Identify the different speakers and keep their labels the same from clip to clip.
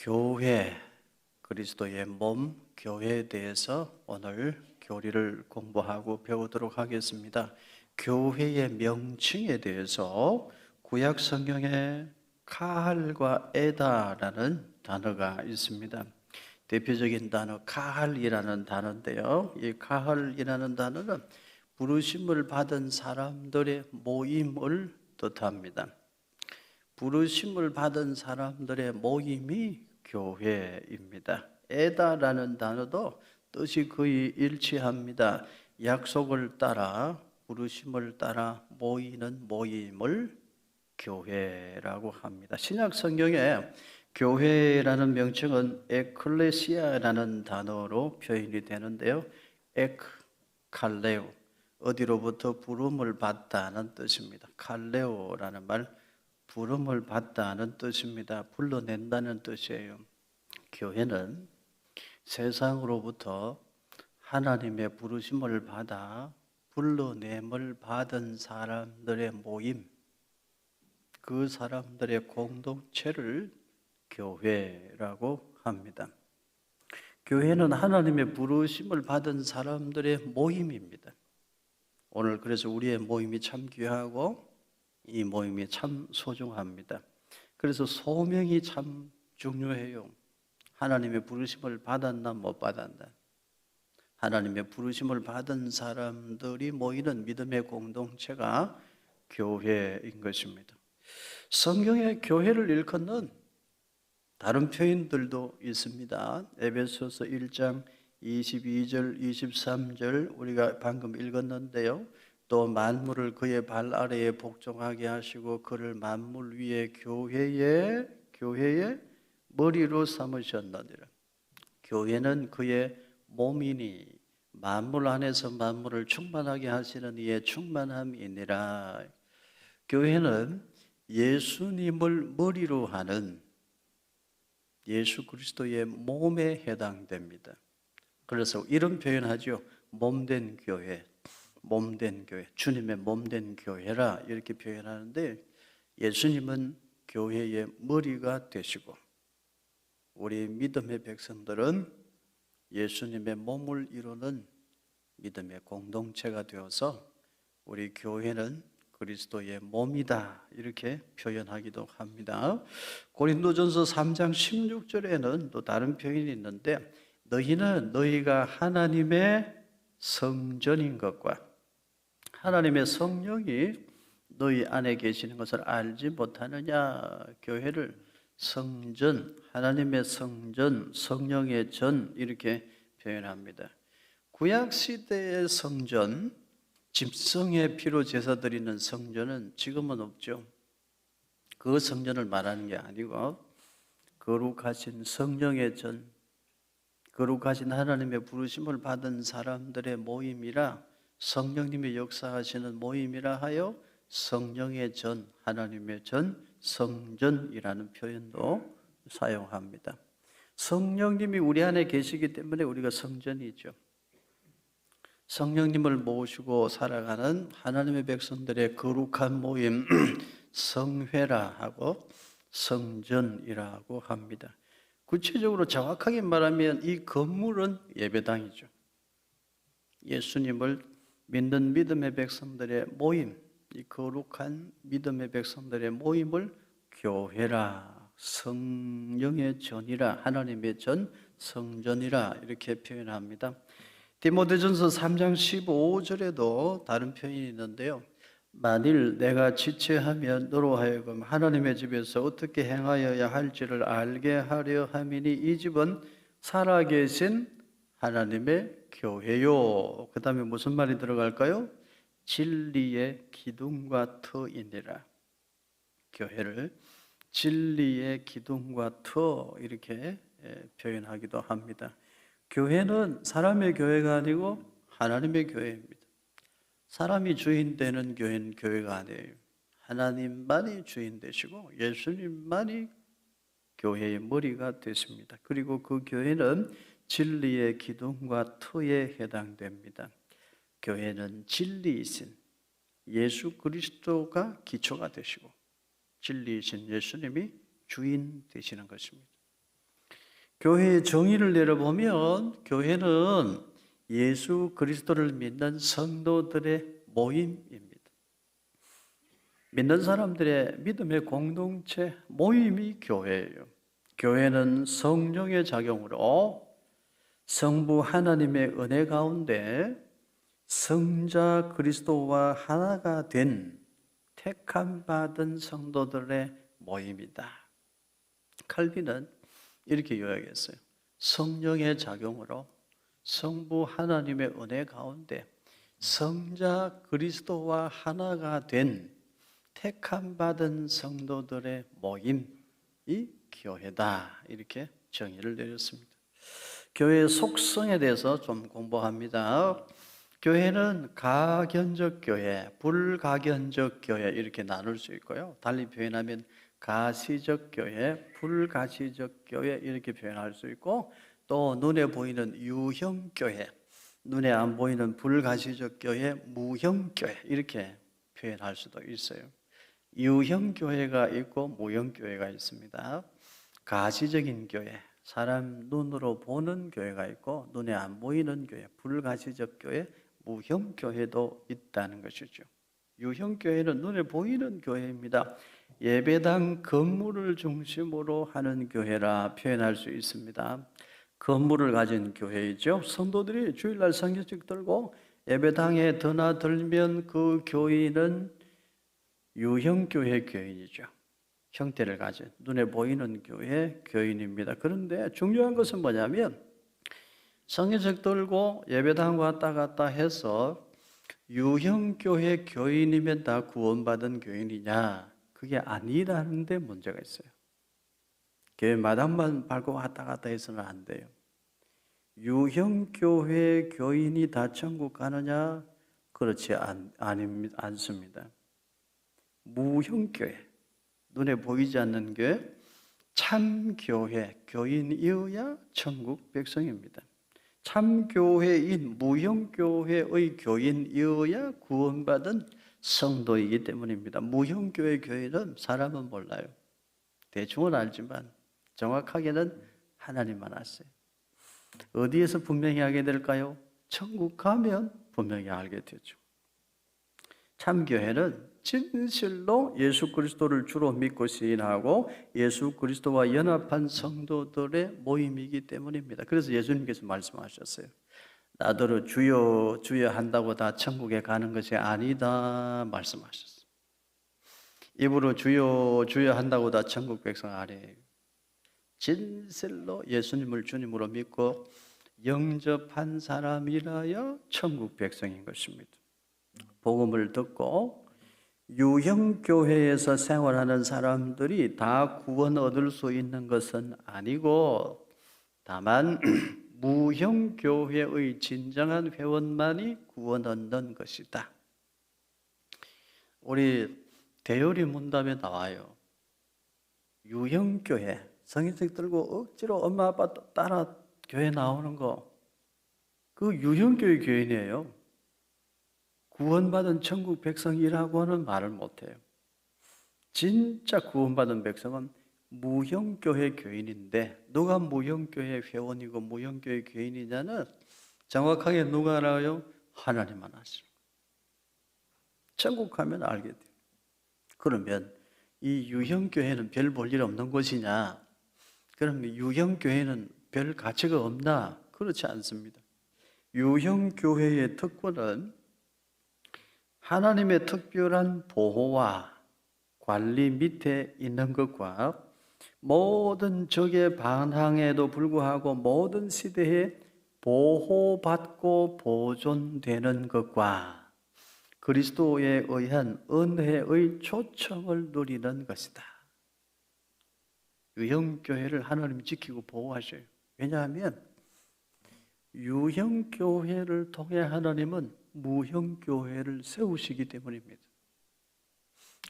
Speaker 1: 교회, 그리스도의 몸, 교회에 대해서 오늘 교리를 공부하고 배우도록 하겠습니다. 교회의 명칭에 대해서 구약 성경에 카할과 에다라는 단어가 있습니다. 대표적인 단어 카할이라는 단어인데요. 이 카할이라는 단어는 부르심을 받은 사람들의 모임을 뜻합니다. 부르심을 받은 사람들의 모임이 교회입니다. 에다라는 단어도 뜻이 거의 일치합니다. 약속을 따라 부르심을 따라 모이는 모임을 교회라고 합니다. 신약 성경에 교회라는 명칭은 에클레시아라는 단어로 표현이 되는데요. 칼레오, 어디로부터 부름을 받다는 뜻입니다. 칼레오라는 말, 부름을 받다는 뜻입니다. 불러낸다는 뜻이에요. 교회는 세상으로부터 하나님의 부르심을 받아 불러냄을 받은 사람들의 모임, 그 사람들의 공동체를 교회라고 합니다. 교회는 하나님의 부르심을 받은 사람들의 모임입니다. 오늘 그래서 우리의 모임이 참 귀하고 이 모임이 참 소중합니다. 그래서 소명이 참 중요해요. 하나님의 부르심을 받았나 못 받았나. 하나님의 부르심을 받은 사람들이 모이는 믿음의 공동체가 교회인 것입니다. 성경에 교회를 일컫는 다른 표현들도 있습니다. 에베소서 1장 22절, 23절 우리가 방금 읽었는데요. 또 만물을 그의 발 아래에 복종하게 하시고 그를 만물 위에 교회의 머리로 삼으셨느니라. 교회는 그의 몸이니 만물 안에서 만물을 충만하게 하시는 이의 충만함이니라. 교회는 예수님을 머리로 하는 예수 그리스도의 몸에 해당됩니다. 그래서 이런 표현하죠. 몸된 교회. 몸된 교회, 주님의 몸된 교회라 이렇게 표현하는데 예수님은 교회의 머리가 되시고 우리 믿음의 백성들은 예수님의 몸을 이루는 믿음의 공동체가 되어서 우리 교회는 그리스도의 몸이다 이렇게 표현하기도 합니다. 고린도전서 3장 16절에는 또 다른 표현이 있는데 너희는 너희가 하나님의 성전인 것과 하나님의 성령이 너희 안에 계시는 것을 알지 못하느냐. 교회를 성전, 하나님의 성전, 성령의 전 이렇게 표현합니다. 구약시대의 성전, 짐승의 피로 제사 드리는 성전은 지금은 없죠. 그 성전을 말하는 게 아니고 거룩하신 성령의 전, 거룩하신 하나님의 부르심을 받은 사람들의 모임이라 성령님이 역사하시는 모임이라 하여 성령의 전, 하나님의 전, 성전이라는 표현도 사용합니다. 성령님이 우리 안에 계시기 때문에 우리가 성전이죠. 성령님을 모시고 살아가는 하나님의 백성들의 거룩한 모임, 성회라 하고 성전이라고 합니다. 구체적으로 정확하게 말하면 이 건물은 예배당이죠. 예수님을 믿는 믿음의 백성들의 모임, 이 거룩한 믿음의 백성들의 모임을 교회라, 성령의 전이라, 하나님의 전, 성전이라 이렇게 표현합니다. 디모데전서 3장 15절에도 다른 표현이 있는데요. 만일 내가 지체하면 너로 하여금 하나님의 집에서 어떻게 행하여야 할지를 알게 하려 함이니 이 집은 살아계신 하나님의 교회요. 그 다음에 무슨 말이 들어갈까요? 진리의 기둥과 터이니라. 교회를 진리의 기둥과 터 이렇게 표현하기도 합니다. 교회는 사람의 교회가 아니고 하나님의 교회입니다. 사람이 주인 되는 교회는 교회가 아니에요. 하나님만이 주인 되시고 예수님만이 교회의 머리가 되십니다. 그리고 그 교회는 진리의 기둥과 터에 해당됩니다. 교회는 진리이신 예수 그리스도가 기초가 되시고 진리이신 예수님이 주인 되시는 것입니다. 교회의 정의를 내려보면 교회는 예수 그리스도를 믿는 성도들의 모임입니다. 믿는 사람들의 믿음의 공동체 모임이 교회예요. 교회는 성령의 작용으로 성부 하나님의 은혜 가운데 성자 그리스도와 하나가 된 택함 받은 성도들의 모임이다. 칼빈은 이렇게 요약했어요. 성령의 작용으로 성부 하나님의 은혜 가운데 성자 그리스도와 하나가 된 택함 받은 성도들의 모임이 교회다. 이렇게 정의를 내렸습니다. 교회의 속성에 대해서 좀 공부합니다. 교회는 가견적 교회, 불가견적 교회 이렇게 나눌 수 있고요. 달리 표현하면 가시적 교회, 불가시적 교회 이렇게 표현할 수 있고, 또 눈에 보이는 유형 교회, 눈에 안 보이는 불가시적 교회, 무형 교회 이렇게 표현할 수도 있어요. 유형 교회가 있고 무형 교회가 있습니다. 가시적인 교회, 사람 눈으로 보는 교회가 있고 눈에 안 보이는 교회, 불가시적 교회, 무형 교회도 있다는 것이죠. 유형 교회는 눈에 보이는 교회입니다. 예배당 건물을 중심으로 하는 교회라 표현할 수 있습니다. 건물을 가진 교회이죠. 성도들이 주일날 성경책 들고 예배당에 드나들면 그 교인은 유형 교회 교인이죠. 형태를 가진 눈에 보이는 교회 교인입니다. 그런데 중요한 것은 뭐냐면 성경책 들고 예배당 왔다 갔다 해서 유형 교회 교인이면 다 구원받은 교인이냐? 그게 아니라는 데 문제가 있어요. 교회 마당만 밟고 왔다 갔다 해서는 안 돼요. 유형 교회 교인이 다 천국 가느냐? 그렇지 않습니다. 무형 교회, 눈에 보이지 않는 교회, 참교회, 교인이어야 천국 백성입니다. 참교회인 무형교회의 교인이어야 구원받은 성도이기 때문입니다. 무형교회 교인은 사람은 몰라요. 대충은 알지만 정확하게는 하나님만 아세요. 어디에서 분명히 알게 될까요? 천국 가면 분명히 알게 되죠. 참교회는 진실로 예수 그리스도를 주로 믿고 시인하고 예수 그리스도와 연합한 성도들의 모임이기 때문입니다. 그래서 예수님께서 말씀하셨어요. 나더러 주여 주여 한다고 다 천국에 가는 것이 아니다 말씀하셨어요. 입으로 주여 주여 한다고 다 천국 백성 아니에요. 진실로 예수님을 주님으로 믿고 영접한 사람이라야 천국 백성인 것입니다. 복음을 듣고 유형교회에서 생활하는 사람들이 다 구원 얻을 수 있는 것은 아니고 다만 무형교회의 진정한 회원만이 구원 얻는 것이다. 우리 대요리 문답에 나와요. 유형교회, 성인책 들고 억지로 엄마 아빠 따라 교회 나오는 거, 그 유형교회 교인이에요. 구원받은 천국 백성이라고는 말을 못해요. 진짜 구원받은 백성은 무형교회 교인인데 누가 무형교회 회원이고 무형교회 교인이냐는 정확하게 누가 알아요? 하나님만 아시는 거예요. 천국 가면 알게 돼요. 그러면 이 유형교회는 별 볼 일 없는 곳이냐? 그럼 유형교회는 별 가치가 없나? 그렇지 않습니다. 유형교회의 특권은 하나님의 특별한 보호와 관리 밑에 있는 것과 모든 적의 반항에도 불구하고 모든 시대에 보호받고 보존되는 것과 그리스도에 의한 은혜의 초청을 누리는 것이다. 유형교회를 하나님이 지키고 보호하셔요. 왜냐하면 유형교회를 통해 하나님은 무형교회를 세우시기 때문입니다.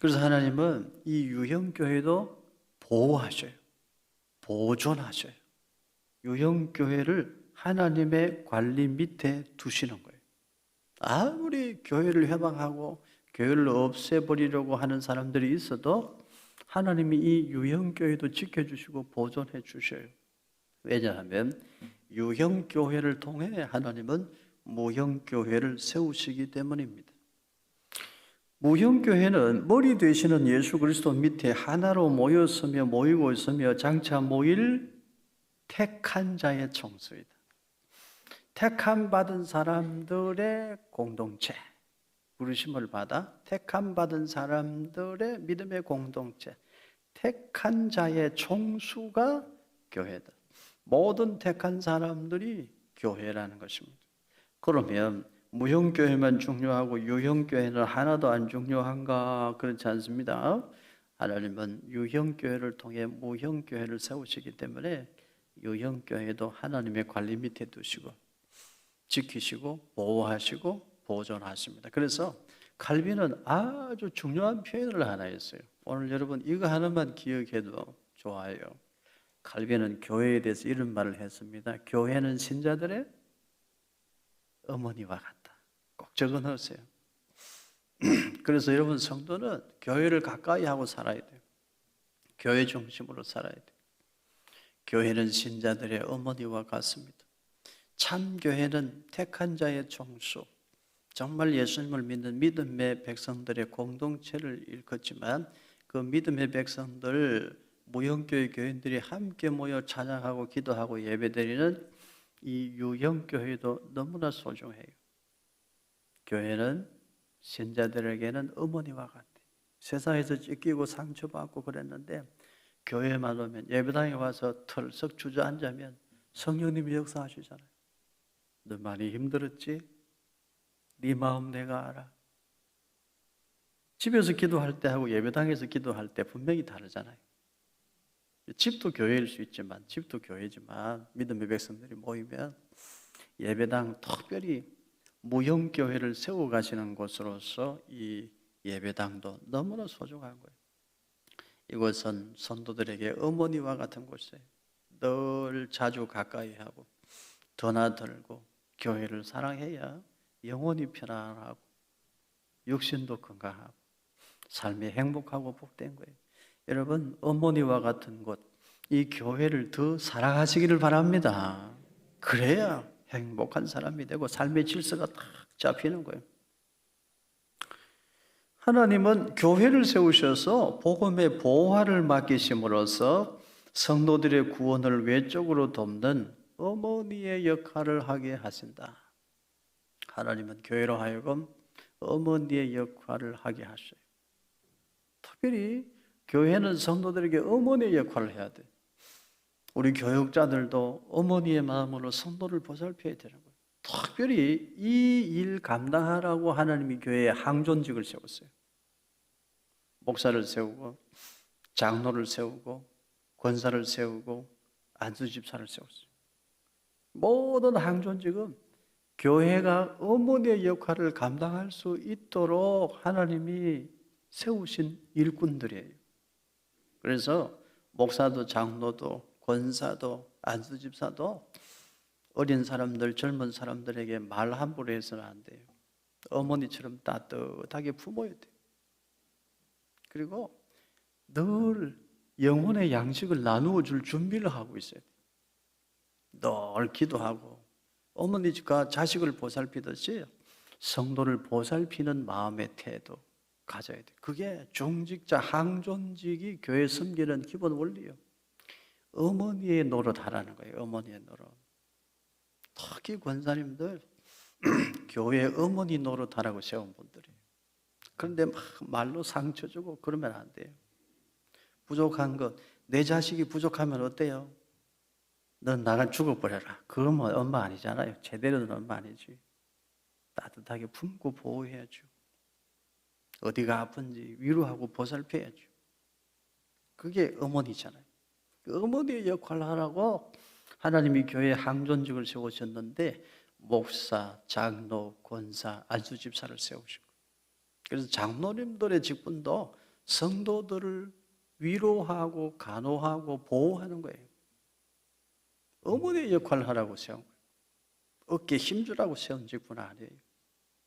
Speaker 1: 그래서 하나님은 이 유형교회도 보호하셔요. 보존하셔요. 유형교회를 하나님의 관리 밑에 두시는 거예요. 아무리 교회를 회방하고 교회를 없애버리려고 하는 사람들이 있어도 하나님이 이 유형교회도 지켜주시고 보존해 주셔요. 왜냐하면 유형교회를 통해 하나님은 무형교회를 세우시기 때문입니다. 무형교회는 머리 되시는 예수 그리스도 밑에 하나로 모이고 있으며 장차 모일 택한 자의 총수이다. 택함 받은 사람들의 공동체, 부르심을 받아 택함 받은 사람들의 믿음의 공동체, 택한 자의 총수가 교회다. 모든 택한 사람들이 교회라는 것입니다. 그러면 무형교회만 중요하고 유형교회는 하나도 안 중요한가? 그렇지 않습니다. 하나님은 유형교회를 통해 무형교회를 세우시기 때문에 유형교회도 하나님의 관리 밑에 두시고 지키시고 보호하시고 보존하십니다. 그래서 칼빈은 아주 중요한 표현을 하나 했어요. 오늘 여러분 이거 하나만 기억해도 좋아요. 칼빈은 교회에 대해서 이런 말을 했습니다. 교회는 신자들의 어머니와 같다. 꼭 적어 넣으세요. 그래서 여러분 성도는 교회를 가까이 하고 살아야 돼요. 교회 중심으로 살아야 돼요. 교회는 신자들의 어머니와 같습니다. 참 교회는 택한 자의 총수, 정말 예수님을 믿는 믿음의 백성들의 공동체를 일컫지만 그 믿음의 백성들, 무형교회 교인들이 함께 모여 찬양하고 기도하고 예배드리는 이 유형교회도 너무나 소중해요. 교회는 신자들에게는 어머니와 같아요. 세상에서 찢기고 상처받고 그랬는데 교회만 오면 예배당에 와서 털썩 주저앉으면 성령님이 역사하시잖아요. 너 많이 힘들었지? 네 마음 내가 알아. 집에서 기도할 때하고 예배당에서 기도할 때 분명히 다르잖아요. 집도 교회일 수 있지만, 집도 교회지만 믿음의 백성들이 모이면 예배당, 특별히 무형교회를 세워가시는 곳으로서 이 예배당도 너무나 소중한 거예요. 이곳은 성도들에게 어머니와 같은 곳이에요. 늘 자주 가까이 하고 드나들고 교회를 사랑해야 영혼이 편안하고 육신도 건강하고 삶이 행복하고 복된 거예요. 여러분 어머니와 같은 곳, 이 교회를 더 사랑하시기를 바랍니다. 그래야 행복한 사람이 되고 삶의 질서가 딱 잡히는 거예요. 하나님은 교회를 세우셔서 복음의 보화를 맡기심으로써 성도들의 구원을 외적으로 돕는 어머니의 역할을 하게 하신다. 하나님은 교회로 하여금 어머니의 역할을 하게 하셔요. 특별히 교회는 성도들에게 어머니의 역할을 해야 돼. 우리 교육자들도 어머니의 마음으로 성도를 보살펴야 되는 거예요. 특별히 이 일 감당하라고 하나님이 교회에 항존직을 세웠어요. 목사를 세우고 장로를 세우고 권사를 세우고 안수집사를 세웠어요. 모든 항존직은 교회가 어머니의 역할을 감당할 수 있도록 하나님이 세우신 일꾼들이에요. 그래서 목사도 장로도 권사도 안수집사도 어린 사람들, 젊은 사람들에게 말 함부로 해서는 안 돼요. 어머니처럼 따뜻하게 품어야 돼요. 그리고 늘 영혼의 양식을 나누어 줄 준비를 하고 있어야 돼요. 늘 기도하고 어머니가 자식을 보살피듯이 성도를 보살피는 마음의 태도 가져야 돼요. 그게 중직자 항존직이 교회 섬기는 기본 원리예요. 어머니의 노릇하라는 거예요. 어머니의 노릇. 특히 권사님들 교회 어머니 노릇하라고 세운 분들이에요. 그런데 막 말로 상처 주고 그러면 안 돼요. 부족한 것, 내 자식이 부족하면 어때요? 넌 나가 죽어버려라. 그러면 엄마 아니잖아요. 제대로 된 엄마 아니지. 따뜻하게 품고 보호해야죠. 어디가 아픈지 위로하고 보살펴야죠. 그게 어머니잖아요. 그 어머니의 역할을 하라고 하나님이 교회에 항존직을 세우셨는데 목사, 장로, 권사, 안수집사를 세우시고 그래서 장로님들의 직분도 성도들을 위로하고 간호하고 보호하는 거예요. 어머니의 역할을 하라고 세운 거예요. 어깨에 힘주라고 세운 직분 아니에요.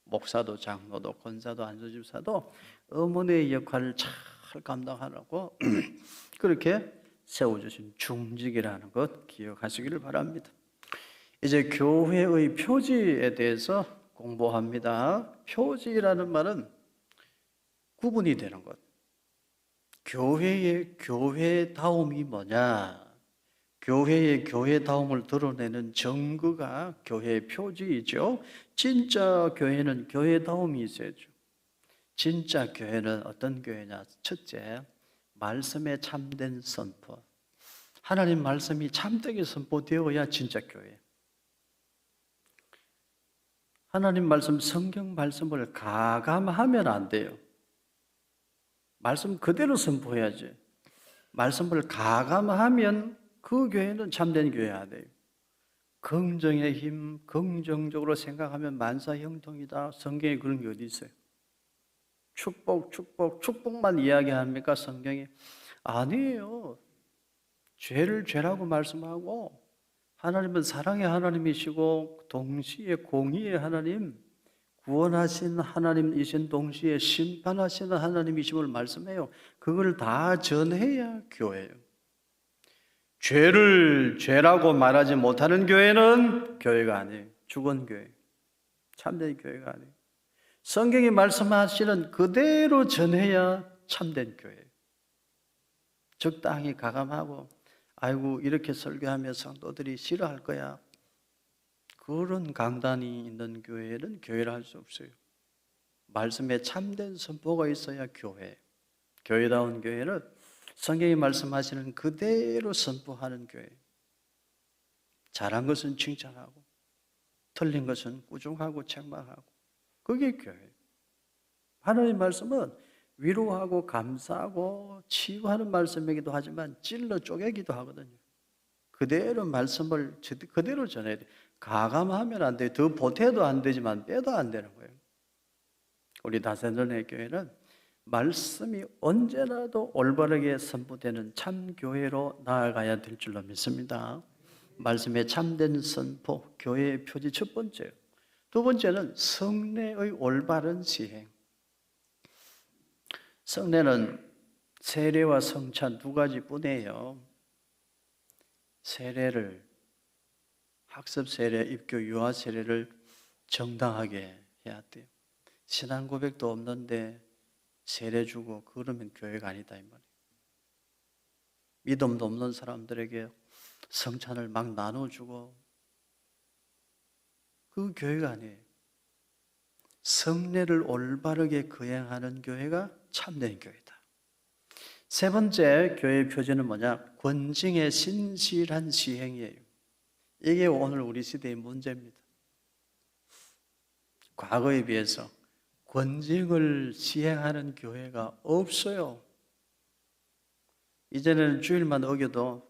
Speaker 1: 목사도 장로도 권사도 안수집사도 어머니의 역할을 잘 감당하라고 그렇게 세워주신 중직이라는 것 기억하시기를 바랍니다. 이제 교회의 표지에 대해서 공부합니다. 표지라는 말은 구분이 되는 것. 교회의 교회다움이 뭐냐? 교회의 교회다움을 드러내는 증거가 교회의 표지이죠. 진짜 교회는 교회다움이 있어야죠. 진짜 교회는 어떤 교회냐? 첫째, 말씀에 참된 선포. 하나님 말씀이 참되게 선포되어야 진짜 교회. 하나님 말씀, 성경 말씀을 가감하면 안 돼요. 말씀 그대로 선포해야지. 말씀을 가감하면 그 교회는 참된 교회야 돼요. 긍정의 힘, 긍정적으로 생각하면 만사형통이다. 성경에 그런 게 어디 있어요? 축복만 이야기합니까? 성경에? 아니에요. 죄를 죄라고 말씀하고 하나님은 사랑의 하나님이시고 동시에 공의의 하나님, 구원하신 하나님이신 동시에 심판하시는 하나님이심을 말씀해요. 그걸 다 전해야 교회예요. 죄를 죄라고 말하지 못하는 교회는 교회가 아니에요. 죽은 교회, 참된 교회가 아니에요. 성경이 말씀하시는 그대로 전해야 참된 교회예요. 적당히 가감하고 아이고 이렇게 설교하면 성도들이 싫어할 거야. 그런 강단이 있는 교회는 교회를 할 수 없어요. 말씀에 참된 선포가 있어야 교회. 교회다운 교회는 성경이 말씀하시는 그대로 선포하는 교회. 잘한 것은 칭찬하고 틀린 것은 꾸중하고 책망하고 그게 교회. 하나님 말씀은 위로하고 감사하고 치유하는 말씀이기도 하지만 찔러 쪼개기도 하거든요. 그대로 말씀을 그대로 전해야 돼요. 가감하면 안 돼요. 더 보태도 안 되지만 빼도 안 되는 거예요. 우리 다세전의 교회는 말씀이 언제라도 올바르게 선포되는 참 교회로 나아가야 될 줄로 믿습니다. 말씀의 참된 선포, 교회의 표지 첫 번째요. 두 번째는 성례의 올바른 시행. 성례는 세례와 성찬 두 가지뿐이에요. 세례를 학습 세례, 입교, 유아 세례를 정당하게 해야 돼요. 신앙 고백도 없는데 세례 주고 그러면 교회가 아니다 이 말이에요. 믿음도 없는 사람들에게 성찬을 막 나눠주고 그 교회가 아니에요. 성례를 올바르게 거행하는 교회가 참된 교회다. 세 번째 교회의 표지는 뭐냐? 권징의 신실한 시행이에요. 이게 오늘 우리 시대의 문제입니다. 과거에 비해서 권징을 시행하는 교회가 없어요. 이제는 주일만 어겨도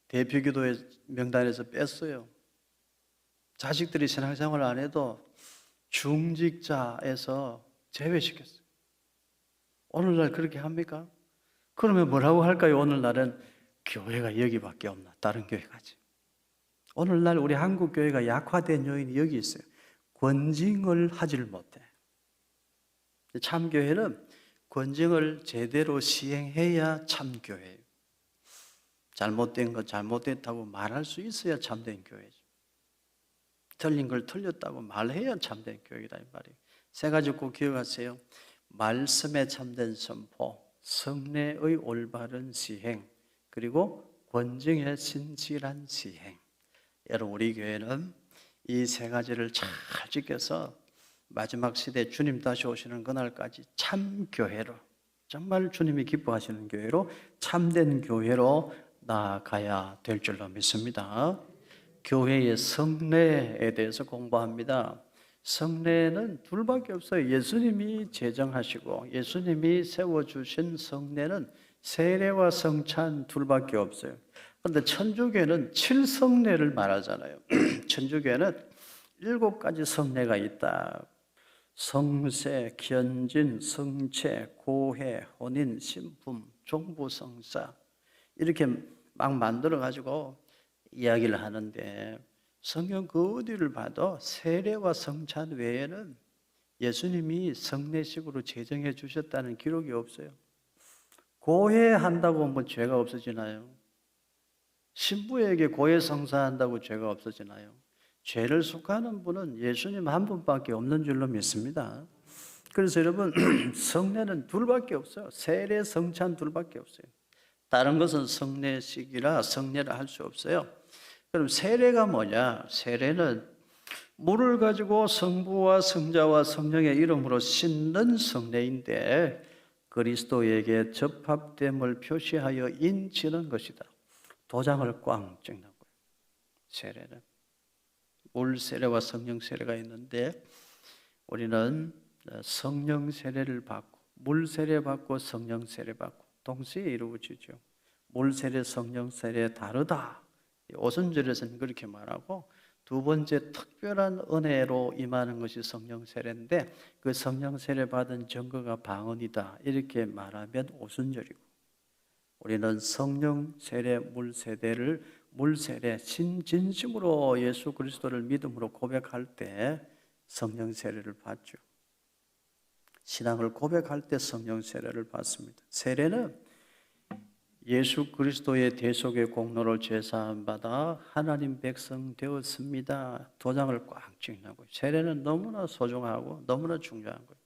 Speaker 1: 대표기도의 명단에서 뺐어요. 자식들이 신앙생활을 안 해도 중직자에서 제외시켰어요. 오늘날 그렇게 합니까? 그러면 뭐라고 할까요? 오늘날은 교회가 여기밖에 없나? 다른 교회 가지. 오늘날 우리 한국 교회가 약화된 요인이 여기 있어요. 권징을 하질 못해. 참교회는 권징을 제대로 시행해야 참교회예요. 잘못된 거 잘못됐다고 말할 수 있어야 참된 교회죠. 틀린 걸 틀렸다고 말해야 참된 교회다 이 말이에요. 세 가지 꼭 기억하세요. 말씀에 참된 선포, 성례의 올바른 시행, 그리고 권징의 신실한 시행. 여러분 우리 교회는 이 세 가지를 잘 지켜서 마지막 시대 주님 다시 오시는 그날까지 참교회로, 정말 주님이 기뻐하시는 교회로, 참된 교회로 나아가야 될 줄로 믿습니다. 교회의 성례에 대해서 공부합니다. 성례는 둘밖에 없어요. 예수님이 제정하시고 예수님이 세워주신 성례는 세례와 성찬 둘밖에 없어요. 그런데 천주교는 7성례를 말하잖아요. 천주교는 7가지 성례가 있다. 성세, 견진, 성체, 고해, 혼인, 신품, 종부성사 이렇게 막 만들어가지고 이야기를 하는데 성경 그 어디를 봐도 세례와 성찬 외에는 예수님이 성례식으로 제정해 주셨다는 기록이 없어요. 고해한다고 뭐 죄가 없어지나요? 신부에게 고해 성사한다고 죄가 없어지나요? 죄를 속하는 분은 예수님 한 분밖에 없는 줄로 믿습니다. 그래서 여러분 성례는 둘밖에 없어요. 세례, 성찬 둘밖에 없어요. 다른 것은 성례식이라 성례를 할 수 없어요. 그럼 세례가 뭐냐? 세례는 물을 가지고 성부와 성자와 성령의 이름으로 씻는 성례인데 그리스도에게 접합됨을 표시하여 인치는 것이다. 도장을 꽝 찍는 거예요. 세례는 물 세례와 성령 세례가 있는데 우리는 성령 세례를 받고 물 세례 받고 성령 세례 받고 동시에 이루어지죠. 물 세례, 성령 세례 다르다. 오순절에서는 그렇게 말하고 두 번째 특별한 은혜로 임하는 것이 성령 세례인데 그 성령 세례 받은 증거가 방언이다. 이렇게 말하면 오순절이고 우리는 성령 세례, 물 세례를 물 세례 진심으로 예수 그리스도를 믿음으로 고백할 때 성령 세례를 받죠. 신앙을 고백할 때 성령 세례를 받습니다. 세례는 예수 그리스도의 대속의 공로를 제사함 받아 하나님 백성 되었습니다. 도장을 꽉 찍는 거예요. 세례는 너무나 소중하고 너무나 중요한 거예요.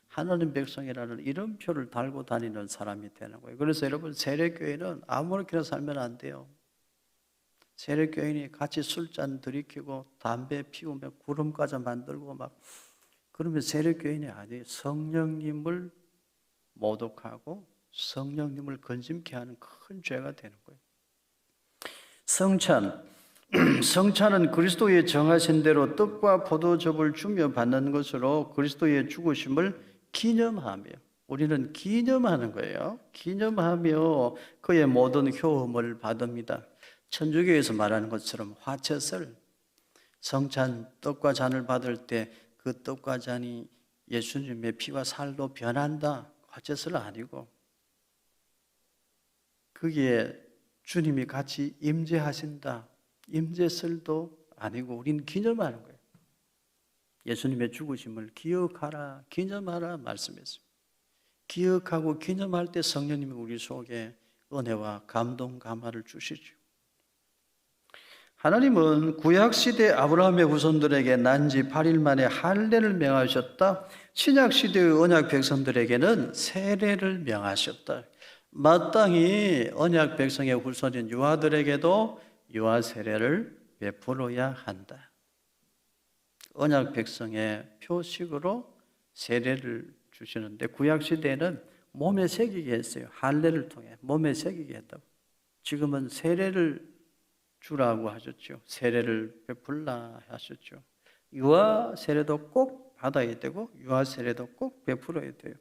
Speaker 1: 하나님 백성이라는 이름표를 달고 다니는 사람이 되는 거예요. 그래서 여러분 세례교인은 아무렇게나 살면 안 돼요. 세례교인이 같이 술잔 들이키고 담배 피우며 구름과자 만들고 막 그러면 세례교인이 아니에요. 성령님을 모독하고 성령님을 건짐케 하는 큰 죄가 되는 거예요. 성찬은 그리스도의 정하신 대로 떡과 포도즙을 주며 받는 것으로 그리스도의 죽으심을 기념하며 우리는 기념하는 거예요. 기념하며 그의 모든 효험을 받습니다. 천주교에서 말하는 것처럼 화채설 성찬 떡과 잔을 받을 때 그 떡과 잔이 예수님의 피와 살로 변한다. 화채설은 아니고 거기에 주님이 같이 임재하신다. 임재설도 아니고 우리는 기념하는 거예요. 예수님의 죽으심을 기억하라, 기념하라 말씀했습니다. 기억하고 기념할 때 성령님이 우리 속에 은혜와 감동, 감화를 주시죠. 하나님은 구약시대 아브라함의 후손들에게 난지 8일 만에 할례를 명하셨다. 신약시대의 언약 백성들에게는 세례를 명하셨다. 마땅히 언약 백성의 후손인 유아들에게도 유아 세례를 베풀어야 한다. 언약 백성의 표식으로 세례를 주시는데 구약 시대에는 몸에 새기게 했어요. 할례를 통해 몸에 새기게 했다고. 지금은 세례를 주라고 하셨죠. 세례를 베풀라 하셨죠. 유아 세례도 꼭 받아야 되고 유아 세례도 꼭 베풀어야 돼요.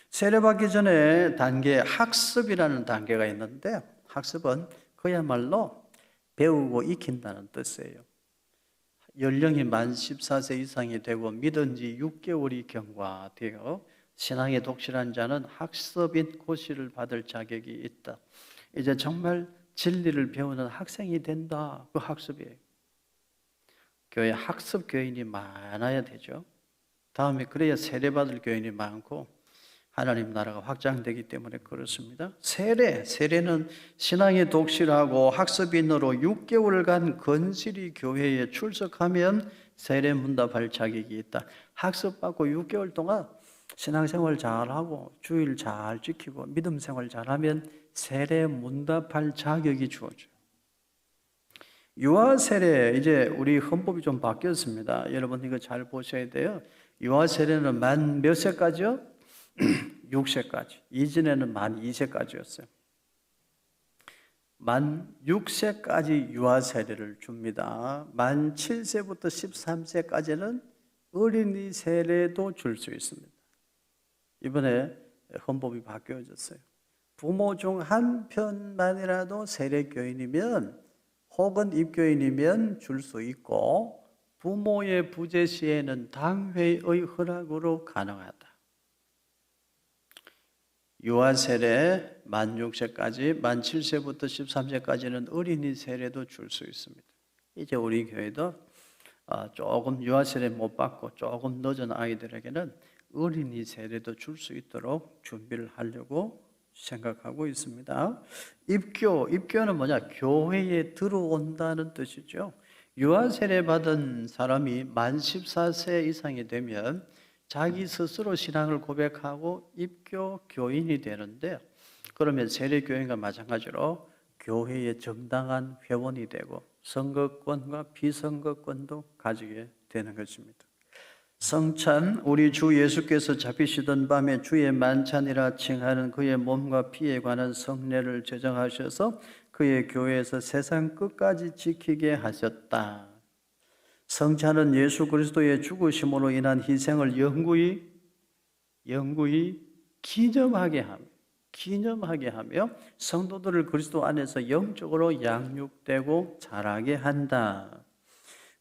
Speaker 1: 세례받기 전에 단계 학습이라는 단계가 있는데 학습은 그야말로 배우고 익힌다는 뜻이에요. 연령이 만 14세 이상이 되고 믿은 지 6개월이 경과되어 신앙에 독실한 자는 학습인 고시를 받을 자격이 있다. 이제 정말 진리를 배우는 학생이 된다. 그 학습이에요. 교회 학습 교인이 많아야 되죠. 다음에 그래야 세례받을 교인이 많고 하나님 나라가 확장되기 때문에 그렇습니다. 세례는 신앙에 독실하고 학습인으로 6개월간 건실히 교회에 출석하면 세례 문답할 자격이 있다. 학습받고 6개월 동안 신앙생활 잘하고 주일 잘 지키고 믿음 생활 잘하면 세례 문답할 자격이 주어져요. 유아 세례, 이제 우리 헌법이 좀 바뀌었습니다. 여러분 이거 잘 보셔야 돼요. 유아 세례는 만 몇 세까지요? 6세까지. 이전에는 만 2세까지였어요. 만 6세까지 유아 세례를 줍니다. 만 7세부터 13세까지는 어린이 세례도 줄 수 있습니다. 이번에 헌법이 바뀌어졌어요. 부모 중 한 편만이라도 세례교인이면 혹은 입교인이면 줄 수 있고 부모의 부재 시에는 당회의 허락으로 가능하다. 유아 세례 만 6세까지, 만 7세부터 13세까지는 어린이 세례도 줄 수 있습니다. 이제 우리 교회도 조금 유아 세례 못 받고 조금 늦은 아이들에게는 어린이 세례도 줄 수 있도록 준비를 하려고 생각하고 있습니다. 입교는 뭐냐? 교회에 들어온다는 뜻이죠. 유아 세례 받은 사람이 만 14세 이상이 되면 자기 스스로 신앙을 고백하고 입교 교인이 되는데, 그러면 세례 교인과 마찬가지로 교회의 정당한 회원이 되고 선거권과 비선거권도 가지게 되는 것입니다. 성찬, 우리 주 예수께서 잡히시던 밤에 주의 만찬이라 칭하는 그의 몸과 피에 관한 성례를 제정하셔서 그의 교회에서 세상 끝까지 지키게 하셨다. 성찬은 예수 그리스도의 죽으심으로 인한 희생을 영구히 기념하게 하며 성도들을 그리스도 안에서 영적으로 양육되고 자라게 한다.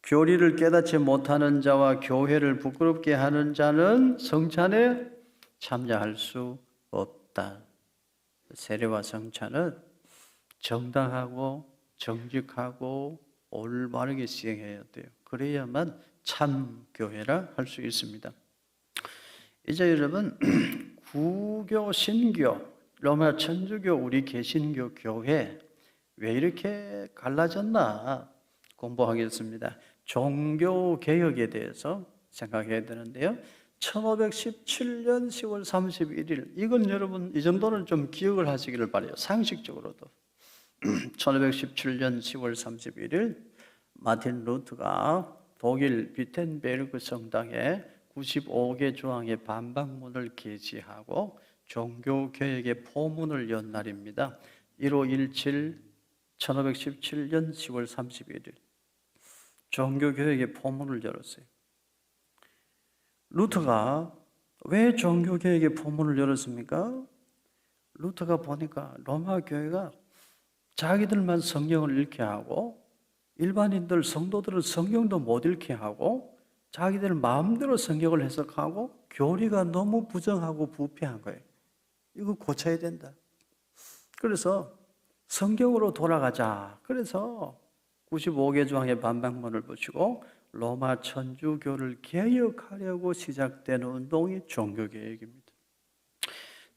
Speaker 1: 교리를 깨닫지 못하는 자와 교회를 부끄럽게 하는 자는 성찬에 참여할 수 없다. 세례와 성찬은 정당하고 정직하고 올바르게 시행해야 돼요. 그래야만 참 교회라 할 수 있습니다. 이제 여러분, 구교, 신교, 로마 천주교, 우리 개신교 교회 왜 이렇게 갈라졌나 공부하겠습니다. 종교개혁에 대해서 생각해야 되는데요. 1517년 10월 31일, 이건 여러분 이 정도는 좀 기억을 하시기를 바라요. 상식적으로도. 1517년 10월 31일 마틴 루트가 독일 비텐베르그 성당에 95개 조항의 반박문을 게시하고 종교개혁의 포문을 연 날입니다. 1517, 1517년 10월 31일 종교개혁의 포문을 열었어요. 루터가 왜 종교개혁의 포문을 열었습니까? 루터가 보니까 로마 교회가 자기들만 성경을 읽게 하고 일반인들, 성도들은 성경도 못 읽게 하고 자기들 마음대로 성경을 해석하고 교리가 너무 부정하고 부패한 거예요. 이거 고쳐야 된다. 그래서 성경으로 돌아가자. 그래서 95개 조항의 반박문을 붙이고 로마 천주교를 개혁하려고 시작된 운동이 종교개혁입니다.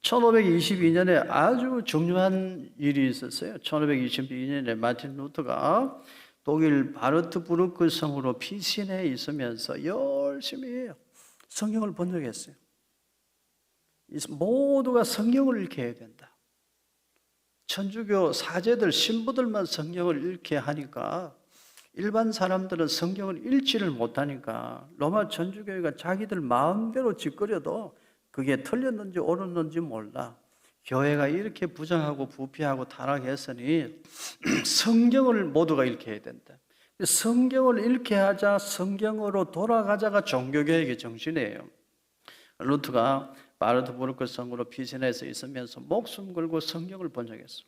Speaker 1: 1522년에 아주 중요한 일이 있었어요. 1522년에 마틴 루터가 독일 바르트부르크 성으로 피신해 있으면서 열심히 성경을 번역했어요. 모두가 성경을 읽게 해야 된다. 천주교 사제들, 신부들만 성경을 읽게 하니까 일반 사람들은 성경을 읽지를 못하니까 로마 천주교회가 자기들 마음대로 짓거려도 그게 틀렸는지 옳았는지 몰라. 교회가 이렇게 부정하고 부패하고 타락했으니 성경을 모두가 읽게 해야 된다. 성경을 읽게 하자, 성경으로 돌아가자가 종교개혁의 정신이에요. 루트가 바르트부르크 성으로 피신해서 있으면서 목숨 걸고 성경을 번역했어.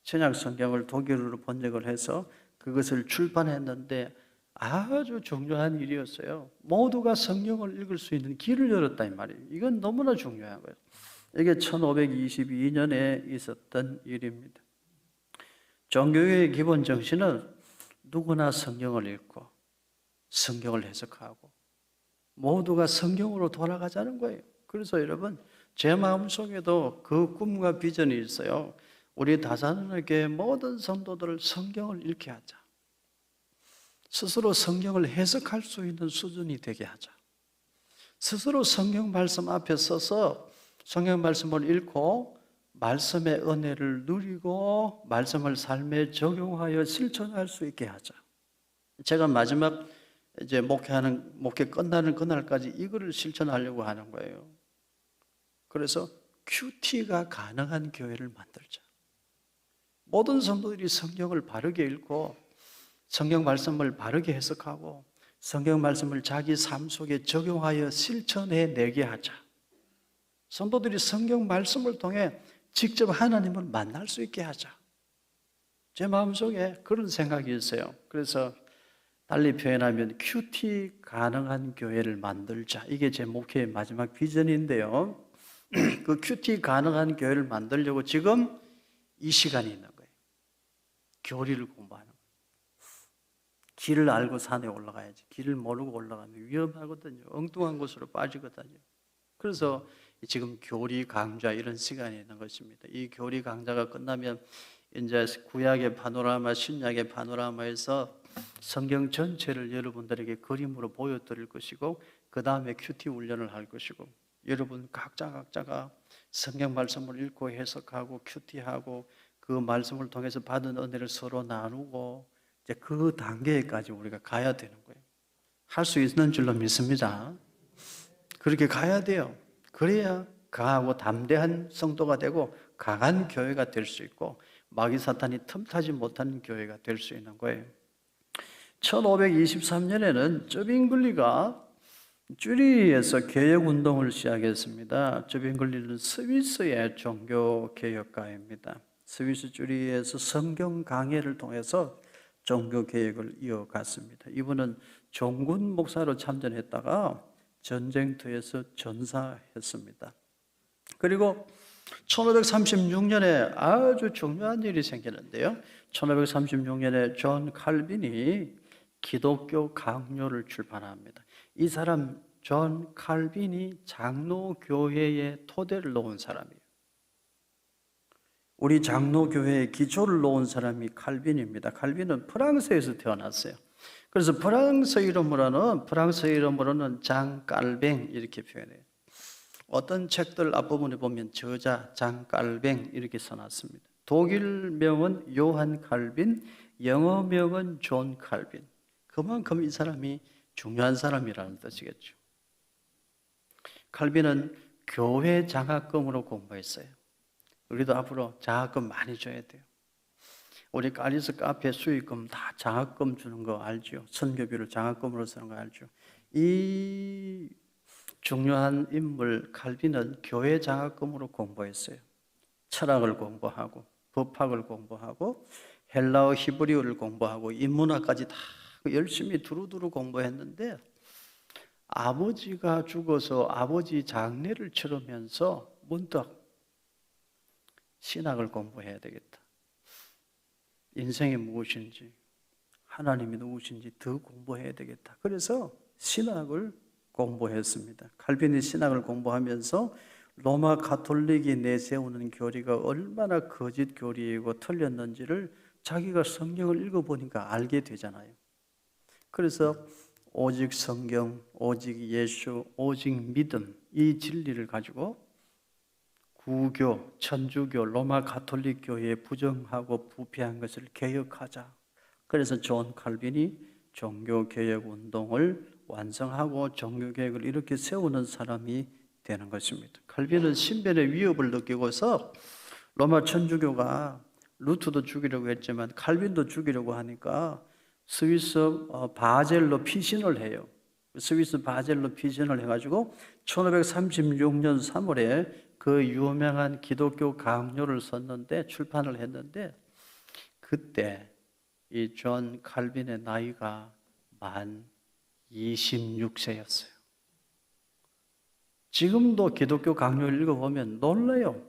Speaker 1: 신약 성경을 독일어로 번역을 해서 그것을 출판했는데 아주 중요한 일이었어요. 모두가 성경을 읽을 수 있는 길을 열었다 이 말이에요. 이건 너무나 중요한 거예요. 이게 1522년에 있었던 일입니다. 종교의 기본 정신은 누구나 성경을 읽고 성경을 해석하고 모두가 성경으로 돌아가자는 거예요. 그래서 여러분, 제 마음속에도 그 꿈과 비전이 있어요. 우리 다산교회 모든 성도들을 성경을 읽게 하자. 스스로 성경을 해석할 수 있는 수준이 되게 하자. 스스로 성경 말씀 앞에 서서 성경 말씀을 읽고 말씀의 은혜를 누리고 말씀을 삶에 적용하여 실천할 수 있게 하자. 제가 마지막 이제 목회 끝나는 그날까지 이거를 실천하려고 하는 거예요. 그래서 큐티가 가능한 교회를 만들자. 모든 성도들이 성경을 바르게 읽고 성경 말씀을 바르게 해석하고 성경 말씀을 자기 삶 속에 적용하여 실천해 내게 하자. 성도들이 성경 말씀을 통해 직접 하나님을 만날 수 있게 하자. 제 마음속에 그런 생각이 있어요. 그래서 달리 표현하면 큐티 가능한 교회를 만들자. 이게 제 목회의 마지막 비전인데요. 그 큐티 가능한 교회를 만들려고 지금 이 시간이 있는 거예요. 교리를 공부하는 거예요. 길을 알고 산에 올라가야지. 길을 모르고 올라가면 위험하거든요. 엉뚱한 곳으로 빠지거든요. 그래서 지금 교리 강좌 이런 시간이 있는 것입니다. 이 교리 강좌가 끝나면 이제 구약의 파노라마, 신약의 파노라마에서 성경 전체를 여러분들에게 그림으로 보여드릴 것이고, 그 다음에 큐티 훈련을 할 것이고, 여러분 각자가 성경 말씀을 읽고 해석하고 큐티하고 그 말씀을 통해서 받은 은혜를 서로 나누고, 이제 그 단계까지 우리가 가야 되는 거예요. 할 수 있는 줄로 믿습니다. 그렇게 가야 돼요. 그래야 강하고 담대한 성도가 되고 강한 교회가 될 수 있고, 마귀 사탄이 틈타지 못하는 교회가 될 수 있는 거예요. 1523년에는 쩌빙글리가 쭈리히에서 개혁운동을 시작했습니다. 쩌빙글리는 스위스의 종교개혁가입니다. 스위스 쭈리히에서 성경 강해를 통해서 종교개혁을 이어갔습니다. 이분은 종군 목사로 참전했다가 전쟁터에서 전사했습니다. 그리고 1536년에 아주 중요한 일이 생기는데요. 1536년에 존 칼빈이 기독교 강요를 출판합니다. 이 사람 존 칼빈이 장로교회의 토대를 놓은 사람이에요. 우리 장로교회의 기초를 놓은 사람이 칼빈입니다. 칼빈은 프랑스에서 태어났어요. 그래서 프랑스 이름으로는 장깔뱅 이렇게 표현해요. 어떤 책들 앞부분에 보면 저자 장깔뱅 이렇게 써놨습니다. 독일명은 요한 칼빈, 영어명은 존 칼빈. 그만큼 이 사람이 중요한 사람이라는 뜻이겠죠. 칼빈은 교회 장학금으로 공부했어요. 우리도 앞으로 장학금 많이 줘야 돼요. 우리 까리스 카페 수익금 다 장학금 주는 거 알죠? 선교비를 장학금으로 쓰는 거 알죠? 이 중요한 인물 칼빈은 교회 장학금으로 공부했어요. 철학을 공부하고 법학을 공부하고 헬라어 히브리어를 공부하고 인문학까지 다 열심히 두루두루 공부했는데, 아버지가 죽어서 아버지 장례를 치르면서 문득 신학을 공부해야 되겠다. 인생이 무엇인지, 하나님이 누구신지 더 공부해야 되겠다. 그래서 신학을 공부했습니다. 칼빈이 신학을 공부하면서 로마 가톨릭이 내세우는 교리가 얼마나 거짓 교리이고 틀렸는지를 자기가 성경을 읽어보니까 알게 되잖아요. 그래서 오직 성경, 오직 예수, 오직 믿음, 이 진리를 가지고 구교, 천주교, 로마 가톨릭 교회에 부정하고 부패한 것을 개혁하자. 그래서 존 칼빈이 종교개혁 운동을 완성하고 종교개혁을 이렇게 세우는 사람이 되는 것입니다. 칼빈은 신변의 위협을 느끼고서 로마 천주교가 루트도 죽이려고 했지만 칼빈도 죽이려고 하니까 스위스 바젤로 피신을 해요. 스위스 바젤로 피신을 해가지고 1536년 3월에 그 유명한 기독교 강요를 썼는데, 출판을 했는데, 그때 이 존 칼빈의 나이가 만 26세였어요. 지금도 기독교 강요를 읽어보면 놀라요.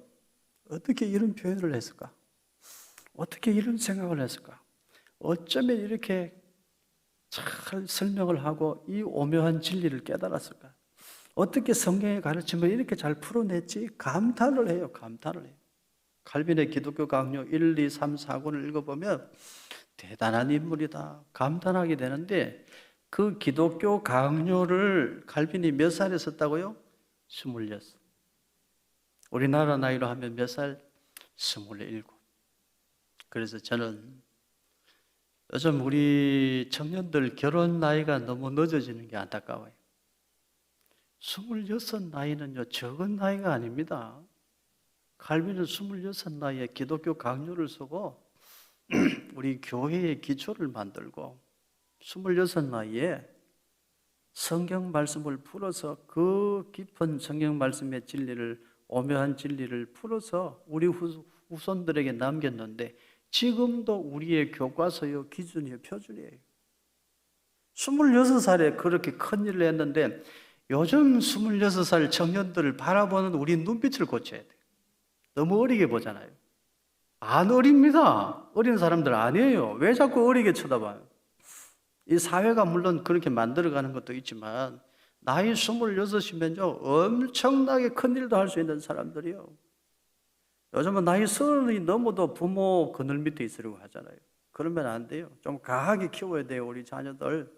Speaker 1: 어떻게 이런 표현을 했을까? 어떻게 이런 생각을 했을까? 어쩌면 이렇게 잘 설명을 하고 이 오묘한 진리를 깨달았을까? 어떻게 성경의 가르침을 이렇게 잘 풀어냈지? 감탄을 해요. 칼빈의 기독교 강요 1, 2, 3, 4권을 읽어보면 대단한 인물이다, 감탄하게 되는데, 그 기독교 강요를 칼빈이 몇 살에 썼다고요? 26. 우리나라 나이로 하면 몇 살? 27. 그래서 저는 요즘 우리 청년들 결혼 나이가 너무 늦어지는 게 안타까워요. 26 나이는요, 적은 나이가 아닙니다. 칼빈은 26 나이에 기독교 강요를 쓰고 우리 교회의 기초를 만들고 26 나이에 성경 말씀을 풀어서 그 깊은 성경 말씀의 진리를, 오묘한 진리를 풀어서 우리 후손들에게 남겼는데, 지금도 우리의 교과서요, 기준이요, 표준이에요. 26살에 그렇게 큰 일을 했는데 요즘 26살 청년들을 바라보는 우리 눈빛을 고쳐야 돼요. 너무 어리게 보잖아요. 안 어립니다. 어린 사람들 아니에요. 왜 자꾸 어리게 쳐다봐요? 이 사회가 물론 그렇게 만들어가는 것도 있지만 나이 26이면요 엄청나게 큰 일도 할 수 있는 사람들이요. 요즘은 나이 30이 넘어도 부모 그늘 밑에 있으려고 하잖아요. 그러면 안 돼요. 좀 강하게 키워야 돼요, 우리 자녀들.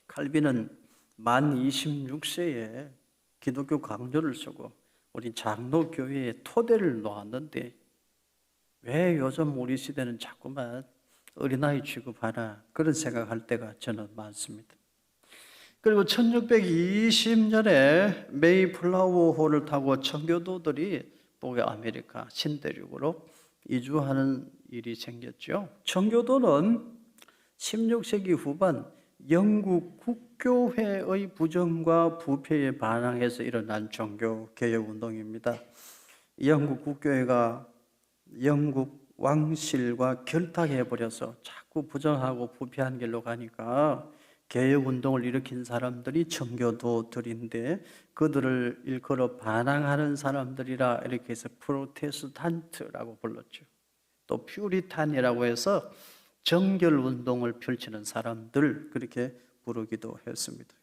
Speaker 1: 칼빈은 만 26세에 기독교 강조를 쓰고 우리 장로교회에 토대를 놓았는데 왜 요즘 우리 시대는 자꾸만 어린아이 취급하나 그런 생각할 때가 저는 많습니다. 그리고 1620년에 메이플라워호를 타고 청교도들이 북아메리카 신대륙으로 이주하는 일이 생겼죠. 청교도는 16세기 후반 영국 국교회의 부정과 부패에 반항해서 일어난 종교 개혁 운동입니다. 영국 국교회가 영국 왕실과 결탁해버려서 자꾸 부정하고 부패한 길로 가니까 개혁운동을 일으킨 사람들이 청교도들인데 그들을 일컬어 반항하는 사람들이라 이렇게 해서 프로테스탄트라고 불렀죠. 또 퓨리탄이라고 해서 정결운동을 펼치는 사람들 그렇게 부르기도 했습니다.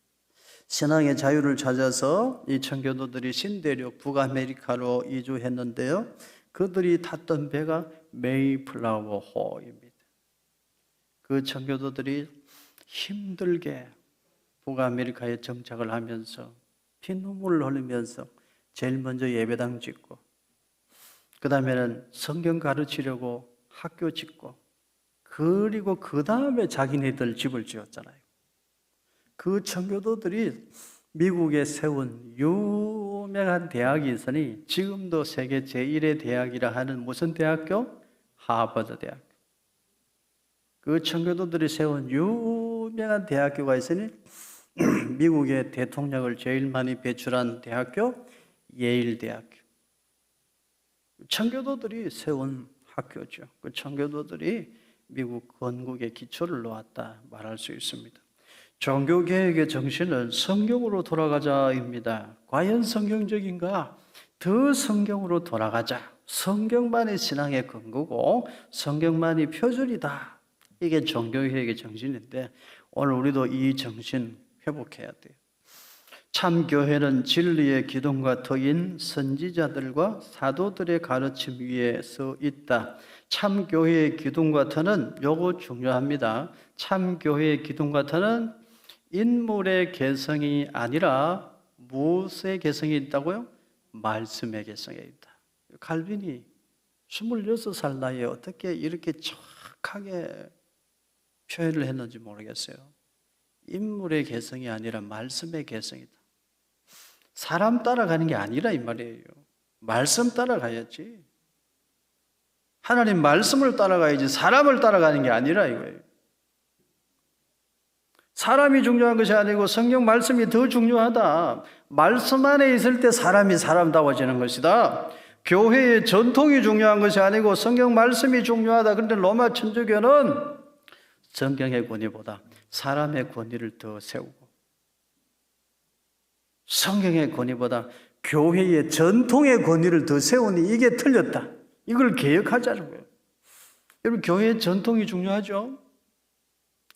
Speaker 1: 신앙의 자유를 찾아서 이 청교도들이 신대륙 북아메리카로 이주했는데요. 그들이 탔던 배가 메이플라워호입니다. 그 청교도들이 힘들게 북아메리카에 정착을 하면서 피눈물을 흘리면서 제일 먼저 예배당 짓고 그 다음에는 성경 가르치려고 학교 짓고 그리고 그 다음에 자기네들 집을 지었잖아요. 그 청교도들이 미국에 세운 유명한 대학이 있으니 지금도 세계 제1의 대학이라 하는 무슨 대학교? 하버드 대학교. 그 청교도들이 세운 유명한 대학교가 있으니 미국의 대통령을 제일 많이 배출한 대학교 예일 대학교. 청교도들이 세운 학교죠. 그 청교도들이 미국 건국의 기초를 놓았다 말할 수 있습니다. 종교개혁의 정신은 성경으로 돌아가자입니다. 과연 성경적인가? 더 성경으로 돌아가자. 성경만이 신앙의 근거고 성경만이 표준이다. 이게 종교개혁의 정신인데 오늘 우리도 이 정신 회복해야 돼요. 참 교회는 진리의 기둥과 터인 선지자들과 사도들의 가르침 위에 서 있다. 참 교회의 기둥과 터는 요거 중요합니다. 참 교회의 기둥과 터는 인물의 개성이 아니라 무엇의 개성이 있다고요? 말씀의 개성이 있다. 칼빈이 26살 나이에 어떻게 이렇게 정확하게 표현을 했는지 모르겠어요. 인물의 개성이 아니라 말씀의 개성이다. 사람 따라가는 게 아니라 이 말이에요. 말씀 따라가야지. 하나님 말씀을 따라가야지 사람을 따라가는 게 아니라 이거예요. 사람이 중요한 것이 아니고 성경 말씀이 더 중요하다. 말씀 안에 있을 때 사람이 사람다워지는 것이다. 교회의 전통이 중요한 것이 아니고 성경 말씀이 중요하다. 그런데 로마 천주교는 성경의 권위보다 사람의 권위를 더 세우고 성경의 권위보다 교회의 전통의 권위를 더 세우니 이게 틀렸다. 이걸 개혁하자는 거예요. 여러분 교회의 전통이 중요하죠.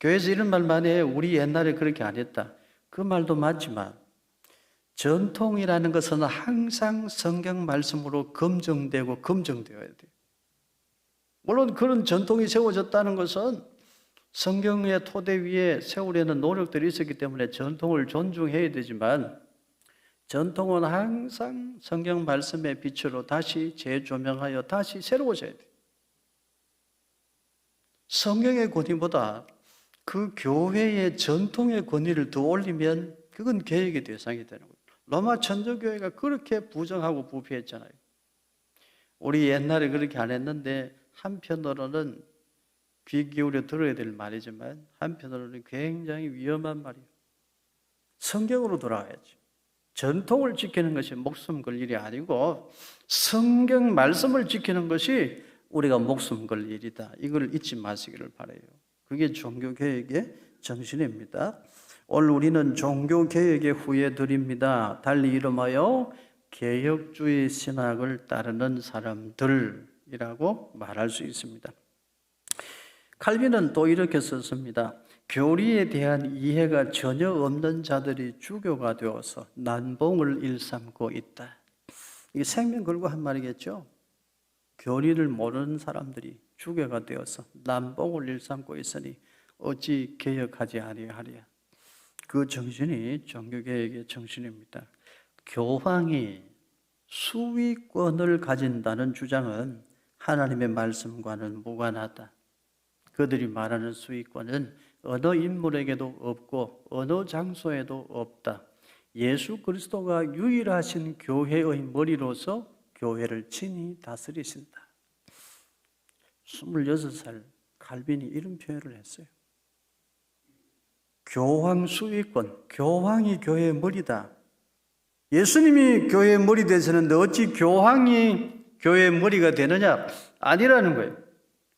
Speaker 1: 교회에서 이런 말 많이 해요. 우리 옛날에 그렇게 안 했다. 그 말도 맞지만 전통이라는 것은 항상 성경 말씀으로 검증되고 검증되어야 돼요. 물론 그런 전통이 세워졌다는 것은 성경의 토대 위에 세우려는 노력들이 있었기 때문에 전통을 존중해야 되지만 전통은 항상 성경 말씀의 빛으로 다시 재조명하여 다시 새로워져야 돼요. 성경의 권위보다 그 교회의 전통의 권위를 더 올리면 그건 개혁의 대상이 되는 거예요. 로마 천주교회가 그렇게 부정하고 부패했잖아요. 우리 옛날에 그렇게 안 했는데 한편으로는 귀 기울여 들어야 될 말이지만 한편으로는 굉장히 위험한 말이에요. 성경으로 돌아가야지. 전통을 지키는 것이 목숨 걸 일이 아니고 성경 말씀을 지키는 것이 우리가 목숨 걸 일이다. 이걸 잊지 마시기를 바라요. 그게 종교개혁의 정신입니다. 오늘 우리는 종교개혁의 후예들입니다. 달리 이름하여 개혁주의 신학을 따르는 사람들이라고 말할 수 있습니다. 칼빈은 또 이렇게 썼습니다. 교리에 대한 이해가 전혀 없는 자들이 주교가 되어서 난봉을 일삼고 있다. 이게 생명 걸고 한 말이겠죠. 교리를 모르는 사람들이 주교가 되어서 난봉을 일삼고 있으니 어찌 개혁하지 아니하랴. 그 정신이 종교개혁의 정신입니다. 교황이 수위권을 가진다는 주장은 하나님의 말씀과는 무관하다. 그들이 말하는 수위권은 어느 인물에게도 없고 어느 장소에도 없다. 예수 그리스도가 유일하신 교회의 머리로서 교회를 친히 다스리신다. 26살 칼빈이 이런 표현을 했어요. 교황 수위권, 교황이 교회의 머리다. 예수님이 교회의 머리 되시는데 어찌 교황이 교회의 머리가 되느냐? 아니라는 거예요.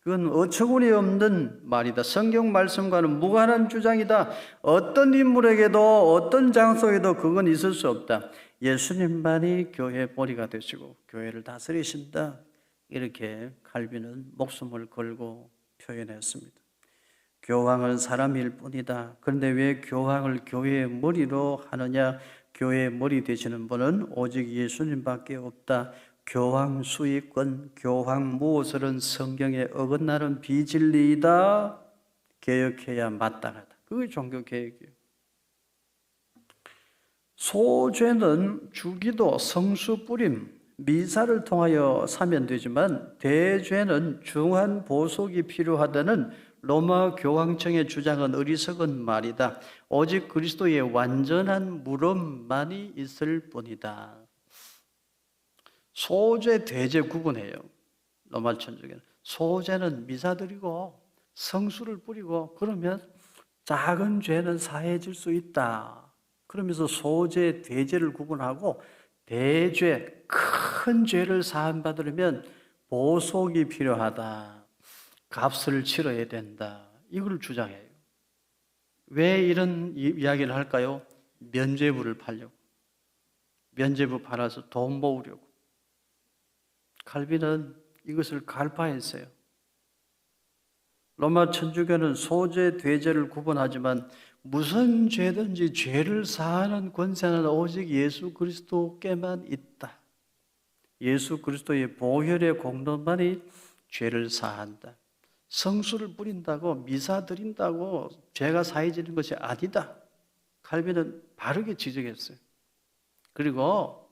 Speaker 1: 그건 어처구니 없는 말이다. 성경 말씀과는 무관한 주장이다. 어떤 인물에게도 어떤 장소에도 그건 있을 수 없다. 예수님만이 교회의 머리가 되시고 교회를 다스리신다. 이렇게 칼빈은 목숨을 걸고 표현했습니다. 교황은 사람일 뿐이다. 그런데 왜 교황을 교회의 머리로 하느냐? 교회의 머리 되시는 분은 오직 예수님밖에 없다. 교황 수위권, 교황 무엇을은 성경에 어긋나는 비진리이다. 개혁해야 마땅하다. 그게 종교개혁이에요. 소죄는 주기도, 성수뿌림, 미사를 통하여 사면 되지만 대죄는 중한 보속이 필요하다는 로마 교황청의 주장은 어리석은 말이다. 오직 그리스도의 완전한 물음만이 있을 뿐이다. 소죄, 대죄 구분해요. 로마 천주교는 소죄는 미사 드리고 성수를 뿌리고 그러면 작은 죄는 사해질 수 있다. 그러면서 소죄, 대죄를 구분하고 대죄, 큰 죄를 사함받으려면 보속이 필요하다. 값을 치러야 된다. 이걸 주장해요. 왜 이런 이야기를 할까요? 면죄부를 팔려고. 면죄부 팔아서 돈 모으려고. 칼빈은 이것을 갈파했어요. 로마 천주교는 소죄, 대죄를 구분하지만 무슨 죄든지 죄를 사하는 권세는 오직 예수 그리스도께만 있다. 예수 그리스도의 보혈의 공로만이 죄를 사한다. 성수를 뿌린다고 미사 드린다고 죄가 사해지는 것이 아니다. 칼빈은 바르게 지적했어요. 그리고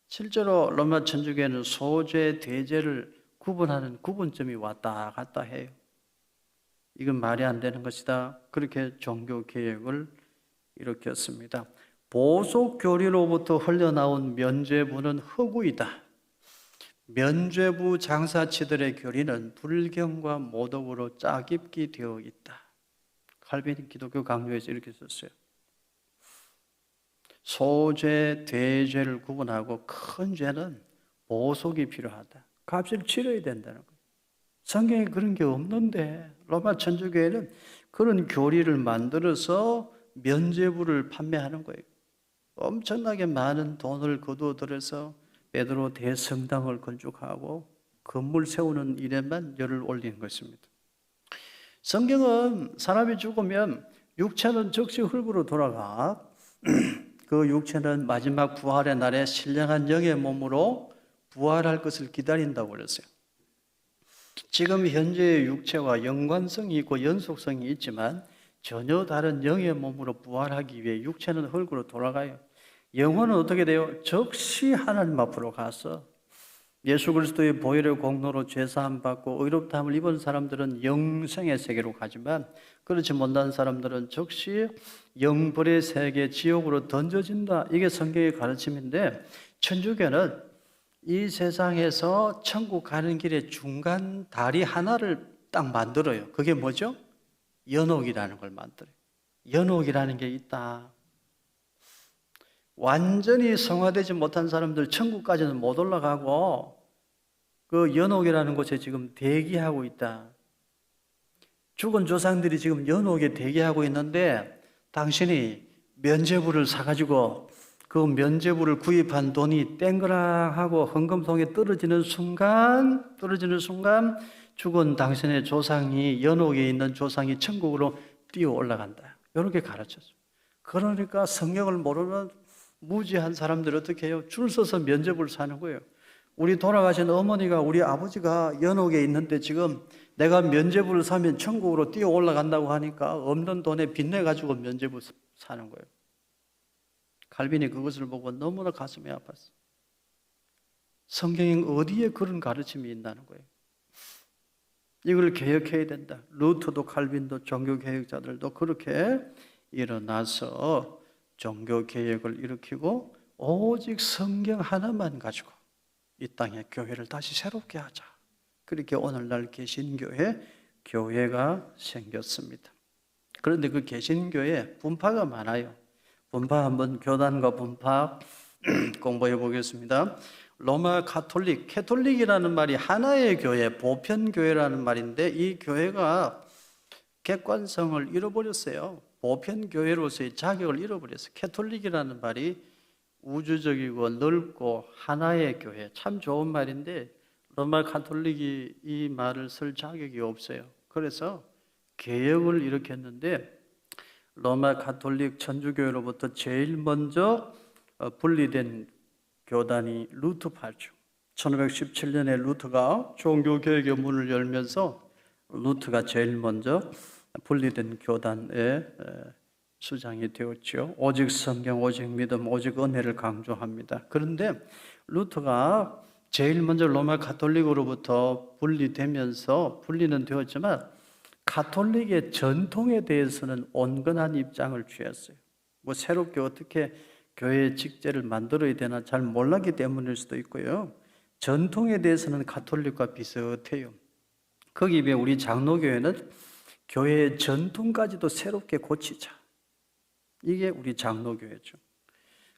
Speaker 1: 실제로 로마 천주교에는 소죄, 대죄를 구분하는 구분점이 왔다 갔다 해요. 이건 말이 안 되는 것이다. 그렇게 종교개혁을 일으켰습니다. 보속교리로부터 흘러나온 면죄부는 허구이다. 면죄부 장사치들의 교리는 불경과 모독으로 짜깁기 되어 있다. 칼빈이 기독교 강요에서 이렇게 썼어요. 소죄, 대죄를 구분하고 큰 죄는 보속이 필요하다. 값을 치러야 된다는 거예요. 성경에 그런 게 없는데 로마 천주교회는 그런 교리를 만들어서 면죄부를 판매하는 거예요. 엄청나게 많은 돈을 거두어들여서 베드로 대성당을 건축하고 건물 세우는 일에만 열을 올리는 것입니다. 성경은 사람이 죽으면 육체는 즉시 흙으로 돌아가 그 육체는 마지막 부활의 날에 신령한 영의 몸으로 부활할 것을 기다린다고 그랬어요. 지금 현재의 육체와 연관성이 있고 연속성이 있지만 전혀 다른 영의 몸으로 부활하기 위해 육체는 흙으로 돌아가요. 영혼은 어떻게 돼요? 즉시 하나님 앞으로 가서 예수 그리스도의 보혈의 공로로 죄사함 받고 의롭다함을 입은 사람들은 영생의 세계로 가지만 그렇지 못한 사람들은 즉시 영벌의 세계 지옥으로 던져진다. 이게 성경의 가르침인데 천주교는 이 세상에서 천국 가는 길에 중간 다리 하나를 딱 만들어요. 그게 뭐죠? 연옥이라는 걸 만들어요. 연옥이라는 게 있다. 완전히 성화되지 못한 사람들 천국까지는 못 올라가고 그 연옥이라는 곳에 지금 대기하고 있다. 죽은 조상들이 지금 연옥에 대기하고 있는데 당신이 면죄부를 사가지고 그 면죄부를 구입한 돈이 땡그랑하고 헌금통에 떨어지는 순간 죽은 당신의 조상이 연옥에 있는 조상이 천국으로 뛰어 올라간다. 이렇게 가르쳤어요. 그러니까 성경을 모르는 무지한 사람들 어떻게 해요? 줄 서서 면접을 사는 거예요. 우리 돌아가신 어머니가 우리 아버지가 연옥에 있는데 지금 내가 면접을 사면 천국으로 뛰어 올라간다고 하니까 없는 돈에 빚내가지고 면접을 사는 거예요. 칼빈이 그것을 보고 너무나 가슴이 아팠어요. 성경에 어디에 그런 가르침이 있다는 거예요. 이걸 개혁해야 된다. 루터도 칼빈도 종교개혁자들도 그렇게 일어나서 종교개혁을 일으키고 오직 성경 하나만 가지고 이 땅에 교회를 다시 새롭게 하자. 그렇게 오늘날 개신교회 교회가 생겼습니다. 그런데 그 개신교회 분파가 많아요. 분파 한번 교단과 분파 공부해 보겠습니다. 로마 가톨릭, 캐톨릭이라는 말이 하나의 교회, 보편교회라는 말인데 이 교회가 객관성을 잃어버렸어요. 보편교회로서의 자격을 잃어버렸어요. 캐톨릭이라는 말이 우주적이고 넓고 하나의 교회, 참 좋은 말인데 로마 가톨릭이 이 말을 쓸 자격이 없어요. 그래서 개혁을 일으켰는데 로마 가톨릭 천주교회로부터 제일 먼저 분리된 교단이 루터파죠. 1517년에 루터가 종교개혁의 문을 열면서 루터가 제일 먼저 분리된 교단의 수장이 되었죠. 오직 성경, 오직 믿음, 오직 은혜를 강조합니다. 그런데 루터가 제일 먼저 로마 가톨릭으로부터 분리되면서 분리는 되었지만 가톨릭의 전통에 대해서는 온건한 입장을 취했어요. 뭐 새롭게 어떻게 교회의 직제를 만들어야 되나 잘 몰랐기 때문일 수도 있고요. 전통에 대해서는 가톨릭과 비슷해요. 거기에 비해 우리 장로교회는 교회의 전통까지도 새롭게 고치자. 이게 우리 장로교회죠.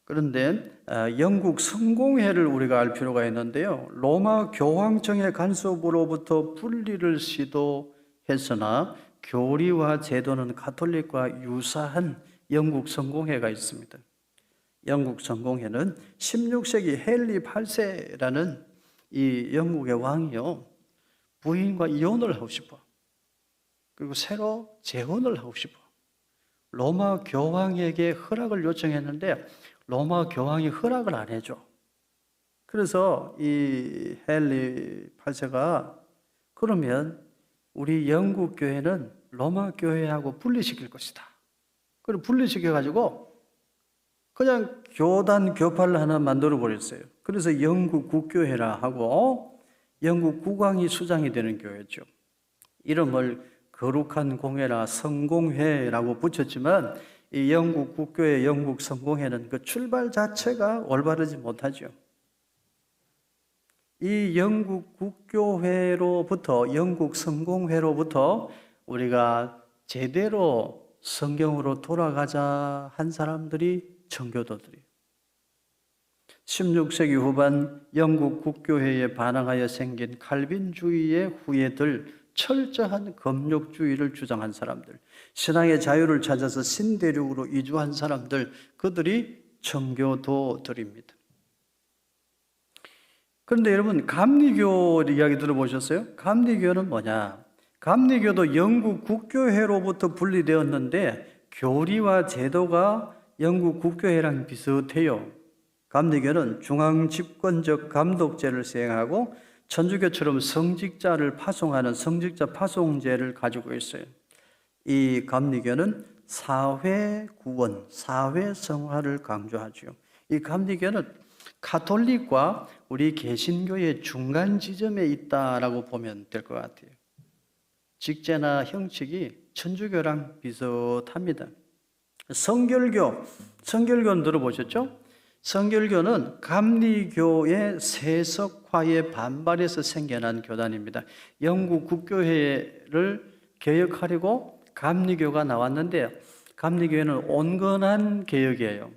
Speaker 1: 그런데 영국 성공회를 우리가 알 필요가 있는데요. 로마 교황청의 간섭으로부터 분리를 시도했으나 교리와 제도는 가톨릭과 유사한 영국 성공회가 있습니다. 영국 성공회는 16세기 헨리 8세라는 이 영국의 왕이요. 부인과 이혼을 하고 싶어. 그리고 새로 재혼을 하고 싶어. 로마 교황에게 허락을 요청했는데 로마 교황이 허락을 안 해줘. 그래서 이 헨리 8세가 그러면 우리 영국 교회는 로마 교회하고 분리시킬 것이다. 그리고 분리시켜가지고 그냥 교단 교파를 하나 만들어 버렸어요. 그래서 영국 국교회라 하고 영국 국왕이 수장이 되는 교회죠. 이름을 거룩한 공회나 성공회라고 붙였지만 이 영국 국교회, 영국 성공회는 그 출발 자체가 올바르지 못하죠. 이 영국 국교회로부터, 영국 성공회로부터 우리가 제대로 성경으로 돌아가자 한 사람들이 청교도들이에요. 16세기 후반 영국 국교회에 반항하여 생긴 칼빈주의의 후예들, 철저한 검욕주의를 주장한 사람들, 신앙의 자유를 찾아서 신대륙으로 이주한 사람들, 그들이 청교도들입니다. 그런데 여러분, 감리교 이야기 들어보셨어요? 감리교는 뭐냐? 감리교도 영국 국교회로부터 분리되었는데 교리와 제도가 영국 국교회랑 비슷해요. 감리교는 중앙집권적 감독제를 시행하고 천주교처럼 성직자를 파송하는 성직자 파송제를 가지고 있어요. 이 감리교는 사회구원, 사회성화를 강조하죠. 이 감리교는 가톨릭과 우리 개신교의 중간 지점에 있다라고 보면 될 것 같아요. 직제나 형식이 천주교랑 비슷합니다. 성결교는 들어보셨죠? 성결교는 감리교의 세속화에 반발해서 생겨난 교단입니다. 영국 국교회를 개혁하려고 감리교가 나왔는데 감리교회는 온건한 개혁이에요.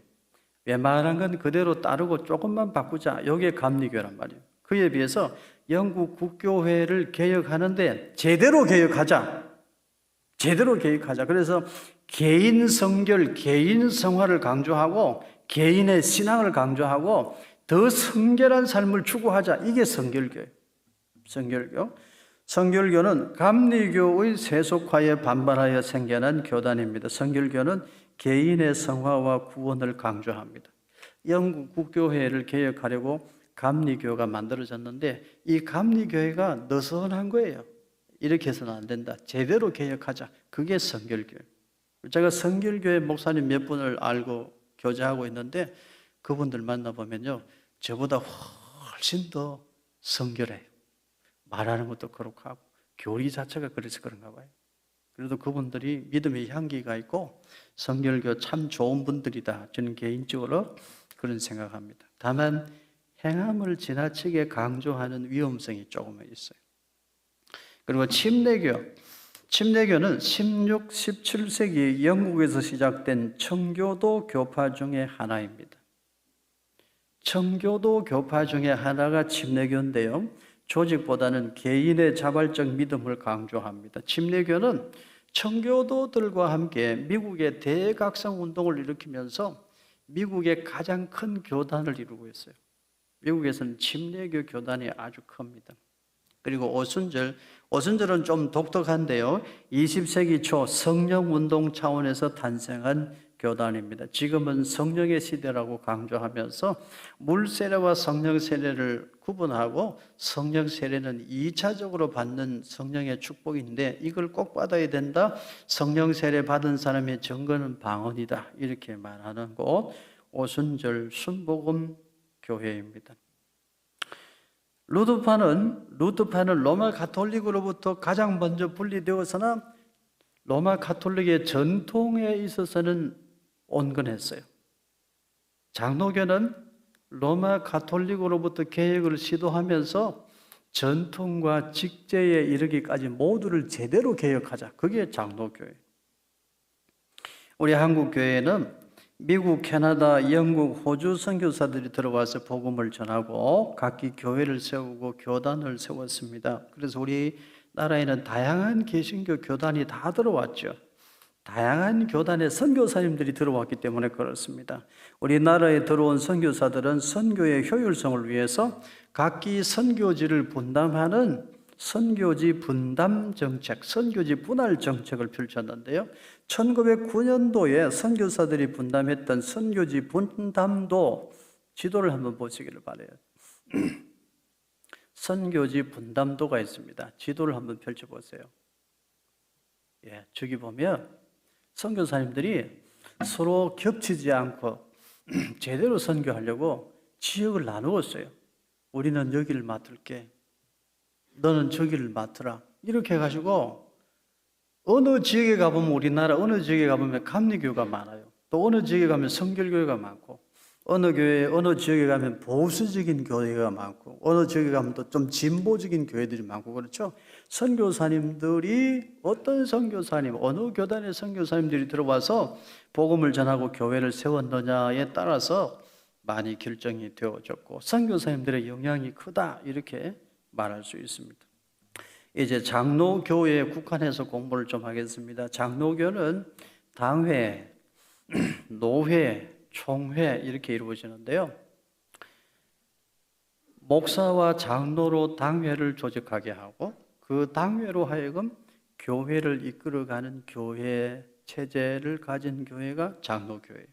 Speaker 1: 웬만한 건 그대로 따르고 조금만 바꾸자. 이게 감리교란 말이에요. 그에 비해서 영국 국교회를 개혁하는데 제대로 개혁하자. 그래서 개인 성결, 개인 성화를 강조하고 개인의 신앙을 강조하고 더 성결한 삶을 추구하자. 이게 성결교예요. 성결교. 성결교는 감리교의 세속화에 반발하여 생겨난 교단입니다. 성결교는 개인의 성화와 구원을 강조합니다. 영국 국교회를 개혁하려고 감리교가 만들어졌는데 이 감리교회가 느슨한 거예요. 이렇게 해서는 안 된다. 제대로 개혁하자. 그게 성결교회. 제가 성결교회 목사님 몇 분을 알고 교제하고 있는데 그분들 만나보면요, 저보다 훨씬 더 성결해요. 말하는 것도 그렇고 하고 교리 자체가 그래서 그런가 봐요. 그래도 그분들이 믿음의 향기가 있고 성결교 참 좋은 분들이다. 저는 개인적으로 그런 생각합니다. 다만 행함을 지나치게 강조하는 위험성이 조금은 있어요. 그리고 침례교는 16, 17세기 영국에서 시작된 청교도 교파 중에 하나입니다. 청교도 교파 중에 하나가 침례교인데요, 조직보다는 개인의 자발적 믿음을 강조합니다. 침례교는 청교도들과 함께 미국의 대각성 운동을 일으키면서 미국의 가장 큰 교단을 이루고 있어요. 미국에서는 침례교 교단이 아주 큽니다. 그리고 오순절은 좀 독특한데요, 20세기 초 성령운동 차원에서 탄생한 교단입니다. 지금은 성령의 시대라고 강조하면서 물 세례와 성령 세례를 구분하고 성령 세례는 2차적으로 받는 성령의 축복인데 이걸 꼭 받아야 된다. 성령 세례 받은 사람의 증거는 방언이다. 이렇게 말하는 곳 오순절 순복음 교회입니다. 루터파는 로마 가톨릭으로부터 가장 먼저 분리되었으나 로마 가톨릭의 전통에 있어서는 온건했어요. 장로교는 로마 가톨릭으로부터 개혁을 시도하면서 전통과 직제에 이르기까지 모두를 제대로 개혁하자. 그게 장로교회. 우리 한국교회는 미국, 캐나다, 영국, 호주 선교사들이 들어와서 복음을 전하고 각기 교회를 세우고 교단을 세웠습니다. 그래서 우리 나라에는 다양한 개신교 교단이 다 들어왔죠. 다양한 교단의 선교사님들이 들어왔기 때문에 그렇습니다. 우리나라에 들어온 선교사들은 선교의 효율성을 위해서 각기 선교지를 분담하는 선교지 분담 정책, 선교지 분할 정책을 펼쳤는데요, 1909년도에 선교사들이 분담했던 선교지 분담도 지도를 한번 보시기를 바라요. 선교지 분담도가 있습니다. 지도를 한번 펼쳐보세요. 예, 저기 보면 선교사님들이 서로 겹치지 않고 제대로 선교하려고 지역을 나누었어요. 우리는 여기를 맡을게, 너는 저기를 맡으라. 이렇게 해가지고 어느 지역에 가보면 우리나라 어느 지역에 가보면 감리교가 많아요. 또 어느 지역에 가면 성결교회가 많고, 어느 지역에 가면 보수적인 교회가 많고, 어느 지역에 가면 또 좀 진보적인 교회들이 많고, 그렇죠? 선교사님들이 어떤 선교사님, 어느 교단의 선교사님들이 들어와서 복음을 전하고 교회를 세웠느냐에 따라서 많이 결정이 되어졌고, 선교사님들의 영향이 크다 이렇게 말할 수 있습니다. 이제 장로교회에 국한해서 공부를 좀 하겠습니다. 장로교는 당회, 노회, 총회 이렇게 이루어지는데요, 목사와 장로로 당회를 조직하게 하고 그 당회로 하여금 교회를 이끌어가는 교회 체제를 가진 교회가 장로교회예요.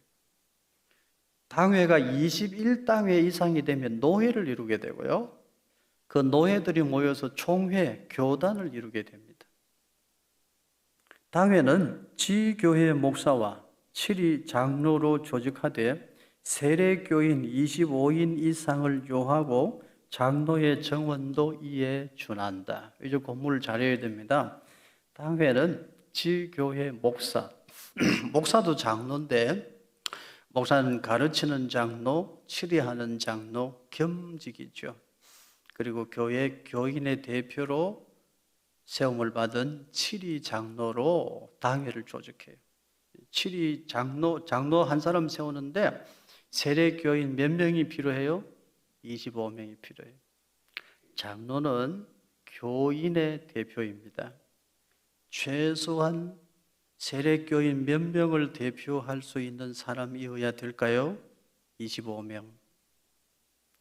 Speaker 1: 당회가 21당회 이상이 되면 노회를 이루게 되고요, 그 노회들이 모여서 총회, 교단을 이루게 됩니다. 당회는 지교회 목사와 7위 장로로 조직하되 세례교인 25인 이상을 요하고 장로의 정원도 이에 준한다. 이제 공부를 잘해야 됩니다. 당회는 지교회 목사, 목사도 장로인데 목사는 가르치는 장로, 치리하는 장로, 겸직이죠. 그리고 교회 교인의 대표로 세움을 받은 7위 장로로 당회를 조직해요. 7위 장로 한 사람 세우는데 세례교인 몇 명이 필요해요? 25명이 필요해요. 장로는 교인의 대표입니다. 최소한 세례교인 몇 명을 대표할 수 있는 사람이어야 될까요? 25명.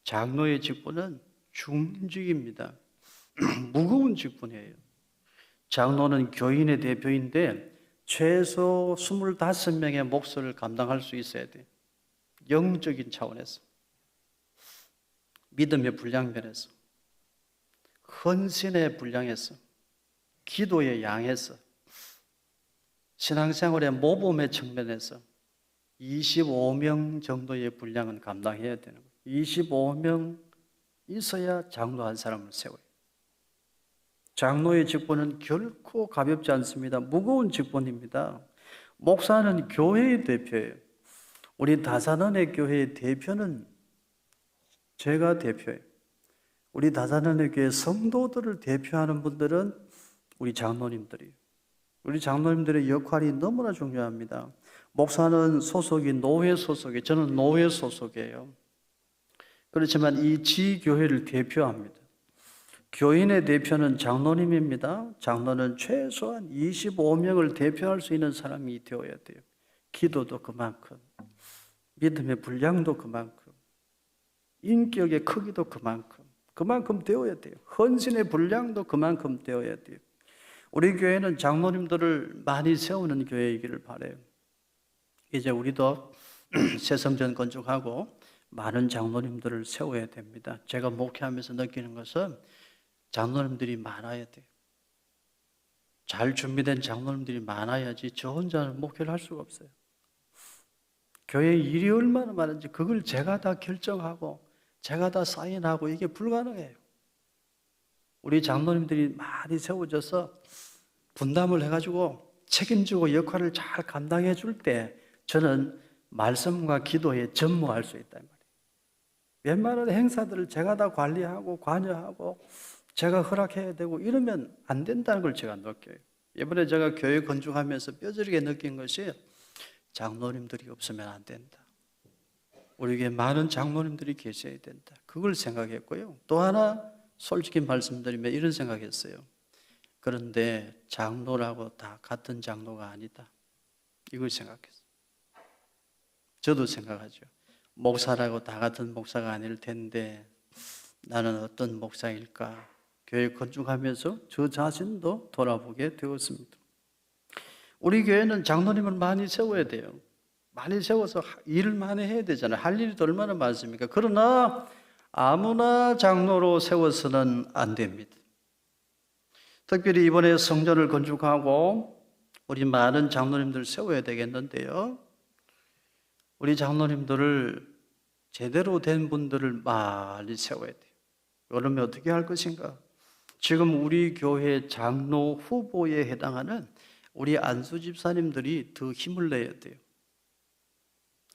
Speaker 1: 장로의 직분은 중직입니다. 무거운 직분이에요. 장로는 교인의 대표인데 최소 25명의 몫을 감당할 수 있어야 돼요. 영적인 차원에서, 믿음의 분량면에서, 헌신의 분량에서, 기도의 양에서, 신앙생활의 모범의 측면에서 25명 정도의 분량은 감당해야 되는 거예요. 25명 있어야 장로 한 사람을 세워요. 장로의 직분은 결코 가볍지 않습니다. 무거운 직분입니다. 목사는 교회의 대표예요. 우리 다산원의 교회의 대표는 제가 대표예요. 우리 다산원의 교회 성도들을 대표하는 분들은 우리 장로님들이에요. 우리 장로님들의 역할이 너무나 중요합니다. 목사는 소속이 노회 소속이에요. 저는 노회 소속이에요. 그렇지만 이 지교회를 대표합니다. 교인의 대표는 장로님입니다. 장로는 최소한 25명을 대표할 수 있는 사람이 되어야 돼요. 기도도 그만큼, 믿음의 분량도 그만큼, 인격의 크기도 그만큼 되어야 돼요. 헌신의 분량도 그만큼 되어야 돼요. 우리 교회는 장로님들을 많이 세우는 교회이기를 바라요. 이제 우리도 새 성전 건축하고 많은 장로님들을 세워야 됩니다. 제가 목회하면서 느끼는 것은 장로님들이 많아야 돼요. 잘 준비된 장로님들이 많아야지 저 혼자는 목회를 할 수가 없어요. 교회 일이 얼마나 많은지 그걸 제가 다 결정하고 제가 다 사인하고 이게 불가능해요. 우리 장로님들이 많이 세워져서 분담을 해가지고 책임지고 역할을 잘 감당해 줄 때 저는 말씀과 기도에 전무할 수 있단 말이에요. 웬만한 행사들을 제가 다 관리하고 관여하고 제가 허락해야 되고 이러면 안 된다는 걸 제가 느껴요. 이번에 제가 교회 건축하면서 뼈저리게 느낀 것이 장로님들이 없으면 안 된다. 우리 교회에 많은 장로님들이 계셔야 된다. 그걸 생각했고요. 또 하나 솔직히 말씀드리면 이런 생각했어요. 그런데 장로라고 다 같은 장로가 아니다. 이걸 생각했어요. 저도 생각하죠. 목사라고 다 같은 목사가 아닐 텐데 나는 어떤 목사일까? 교회 건축하면서 저 자신도 돌아보게 되었습니다. 우리 교회는 장로님을 많이 세워야 돼요. 많이 세워서 일을 많이 해야 되잖아요. 할 일이 얼마나 많습니까? 그러나 아무나 장로로 세워서는 안 됩니다. 특별히 이번에 성전을 건축하고 우리 많은 장로님들 세워야 되겠는데요. 우리 장로님들을 제대로 된 분들을 많이 세워야 돼요. 그러면 어떻게 할 것인가? 지금 우리 교회 장로 후보에 해당하는 우리 안수 집사님들이 더 힘을 내야 돼요.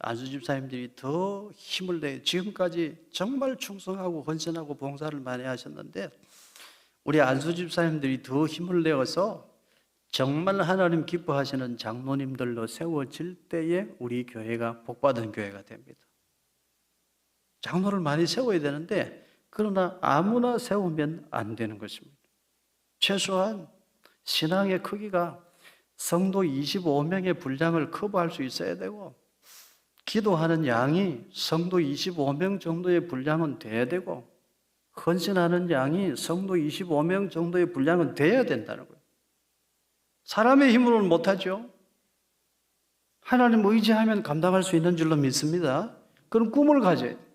Speaker 1: 안수 집사님들이 더 힘을 내요. 지금까지 정말 충성하고 헌신하고 봉사를 많이 하셨는데 우리 안수 집사님들이 더 힘을 내어서 정말 하나님 기뻐하시는 장로님들로 세워질 때에 우리 교회가 복받은 교회가 됩니다. 장로를 많이 세워야 되는데 그러나 아무나 세우면 안 되는 것입니다. 최소한 신앙의 크기가 성도 25명의 분량을 커버할 수 있어야 되고 기도하는 양이 성도 25명 정도의 분량은 돼야 되고 헌신하는 양이 성도 25명 정도의 분량은 돼야 된다는 거예요. 사람의 힘으로는 못하죠. 하나님 의지하면 감당할 수 있는 줄로 믿습니다. 그럼 꿈을 가져야 돼요.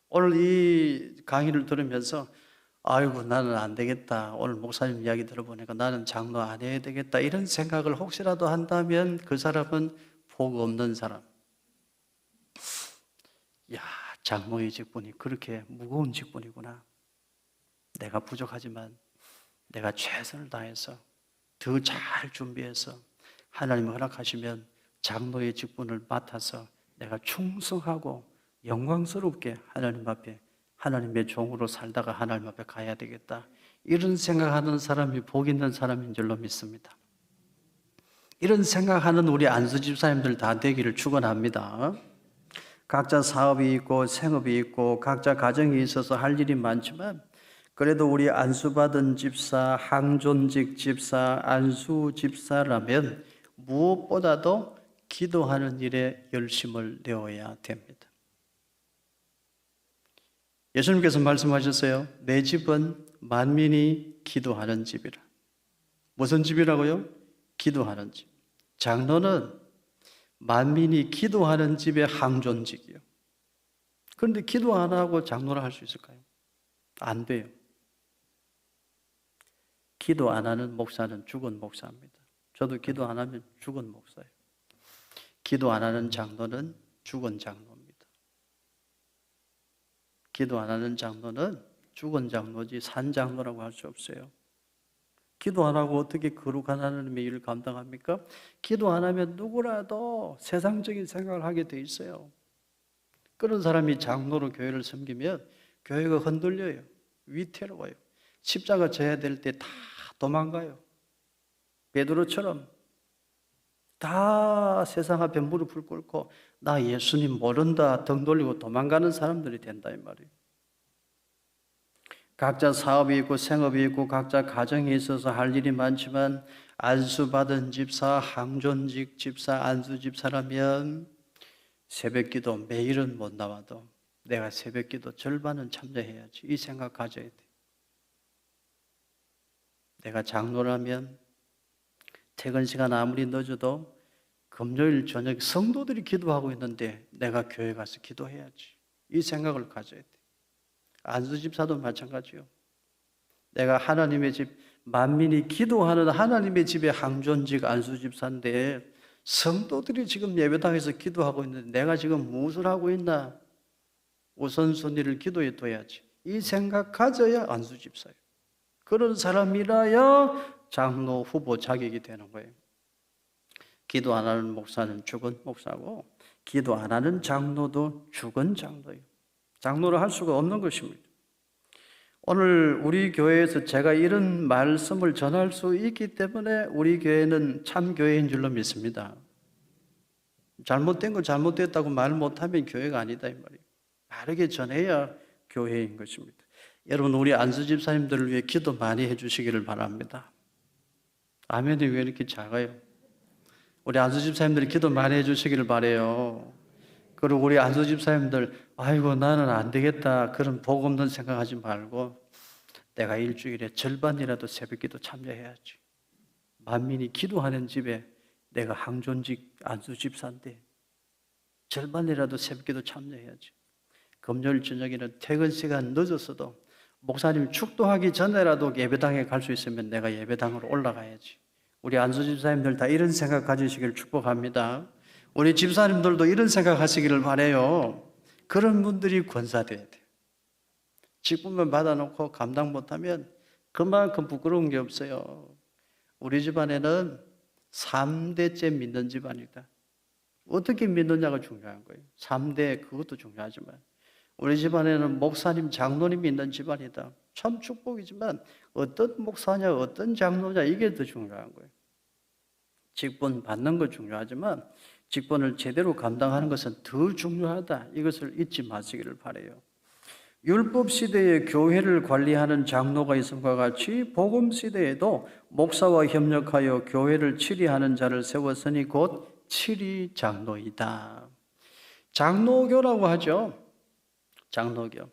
Speaker 1: 오늘 이 강의를 들으면서 아이고 나는 안 되겠다. 오늘 목사님 이야기 들어보니까 나는 장로 안 해야 되겠다. 이런 생각을 혹시라도 한다면 그 사람은 복 없는 사람. 야, 장로의 직분이 그렇게 무거운 직분이구나. 내가 부족하지만 내가 최선을 다해서 더 잘 준비해서 하나님 허락하시면 장로의 직분을 맡아서 내가 충성하고 영광스럽게 하나님 앞에 하나님의 종으로 살다가 하나님 앞에 가야 되겠다. 이런 생각하는 사람이 복 있는 사람인 줄로 믿습니다. 이런 생각하는 우리 안수 집사님들 다 되기를 축원합니다. 각자 사업이 있고 생업이 있고 각자 가정이 있어서 할 일이 많지만 그래도 우리 안수받은 집사, 항존직 집사, 안수 집사라면 무엇보다도 기도하는 일에 열심을 내어야 됩니다. 예수님께서 말씀하셨어요. 내 집은 만민이 기도하는 집이라. 무슨 집이라고요? 기도하는 집. 장로는 만민이 기도하는 집의 항존직이요. 그런데 기도 안 하고 장로를 할 수 있을까요? 안 돼요. 기도 안 하는 목사는 죽은 목사입니다. 저도 기도 안 하면 죽은 목사예요. 기도 안 하는 장로는 죽은 장로입니다. 기도 안 하는 장로는 죽은 장로지 산 장로라고 할 수 없어요. 기도 안 하고 어떻게 거룩한 하나님의 일을 감당합니까? 기도 안 하면 누구라도 세상적인 생각을 하게 돼 있어요. 그런 사람이 장로로 교회를 섬기면 교회가 흔들려요. 위태로워요. 십자가 져야 될 때 다 도망가요. 베드로처럼 다 세상 앞에 무릎을 꿇고 나 예수님 모른다 등 돌리고 도망가는 사람들이 된다 이 말이에요. 각자 사업이 있고 생업이 있고 각자 가정에 있어서 할 일이 많지만 안수받은 집사, 항존직 집사, 안수집사라면 새벽기도 매일은 못 나와도 내가 새벽기도 절반은 참여해야지 이 생각 가져야 돼. 내가 장로라면 퇴근 시간 아무리 늦어도 금요일 저녁 성도들이 기도하고 있는데 내가 교회 가서 기도해야지 이 생각을 가져야 돼. 안수집사도 마찬가지요. 내가 하나님의 집, 만민이 기도하는 하나님의 집의 항존직 안수집사인데 성도들이 지금 예배당에서 기도하고 있는데 내가 지금 무엇을 하고 있나? 우선순위를 기도에 둬야지. 이 생각 가져야 안수집사예요. 그런 사람이라야 장로 후보 자격이 되는 거예요. 기도 안 하는 목사는 죽은 목사고 기도 안 하는 장로도 죽은 장로예요. 장로를 할 수가 없는 것입니다. 오늘 우리 교회에서 제가 이런 말씀을 전할 수 있기 때문에 우리 교회는 참 교회인 줄로 믿습니다. 잘못된 걸 잘못됐다고 말 못하면 교회가 아니다 이 말이에요. 바르게 전해야 교회인 것입니다. 여러분 우리 안수 집사님들을 위해 기도 많이 해주시기를 바랍니다. 아멘이 왜 이렇게 작아요? 우리 안수 집사님들이 기도 많이 해주시기를 바라요. 그리고 우리 안수 집사님들 아이고 나는 안 되겠다 그런 복 없는 생각하지 말고 내가 일주일에 절반이라도 새벽기도 참여해야지. 만민이 기도하는 집에 내가 항존직 안수 집사인데 절반이라도 새벽기도 참여해야지. 금요일 저녁에는 퇴근 시간 늦었어도 목사님 축도하기 전에라도 예배당에 갈 수 있으면 내가 예배당으로 올라가야지. 우리 안수 집사님들 다 이런 생각 가지시길 축복합니다. 우리 집사님들도 이런 생각 하시기를 바라요. 그런 분들이 권사돼야 돼요. 직분만 받아놓고 감당 못하면 그만큼 부끄러운 게 없어요. 우리 집안에는 3대째 믿는 집안이다. 어떻게 믿느냐가 중요한 거예요. 3대 그것도 중요하지만 우리 집안에는 목사님, 장로님이 있는 집안이다. 참 축복이지만 어떤 목사냐, 어떤 장로냐 이게 더 중요한 거예요. 직분 받는 거 중요하지만 직분을 제대로 감당하는 것은 더 중요하다. 이것을 잊지 마시기를 바라요. 율법 시대에 교회를 관리하는 장로가 있음과 같이 복음 시대에도 목사와 협력하여 교회를 치리하는 자를 세웠으니 곧 치리 장로이다. 장로교라고 하죠. 장로교.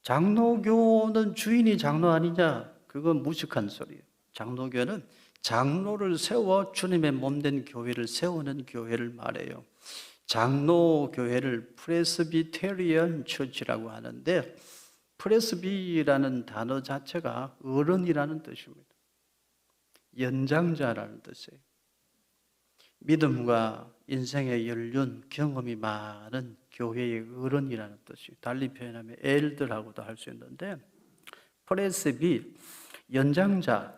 Speaker 1: 장로교는 주인이 장로 아니냐? 그건 무식한 소리예요. 장로교는 장로를 세워 주님의 몸된 교회를 세우는 교회를 말해요. 장로교회를 프레스비테리언 처치라고 하는데 프레스비라는 단어 자체가 어른이라는 뜻입니다. 연장자라는 뜻이에요. 믿음과 인생의 연륜, 경험이 많은 교회의 어른이라는 뜻이 달리 표현하면 엘들하고도 할 수 있는데 프레스비, 연장자,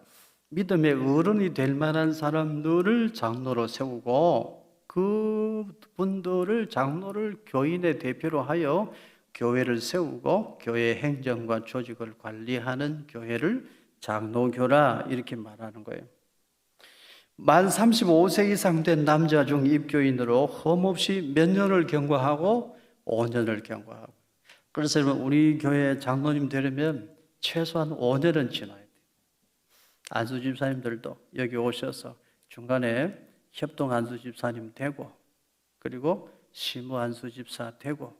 Speaker 1: 믿음의 어른이 될 만한 사람들을 장로로 세우고 그 분들을 장로를 교인의 대표로 하여 교회를 세우고 교회 행정과 조직을 관리하는 교회를 장로교라 이렇게 말하는 거예요. 만 35세 이상 된 남자 중 입교인으로 험없이 몇 년을 경과하고 5년을 경과하고 그래서 우리 교회 장로님 되려면 최소한 5년은 지나야 돼요. 안수 집사님들도 여기 오셔서 중간에 협동 안수 집사님 되고 그리고 시무 안수 집사 되고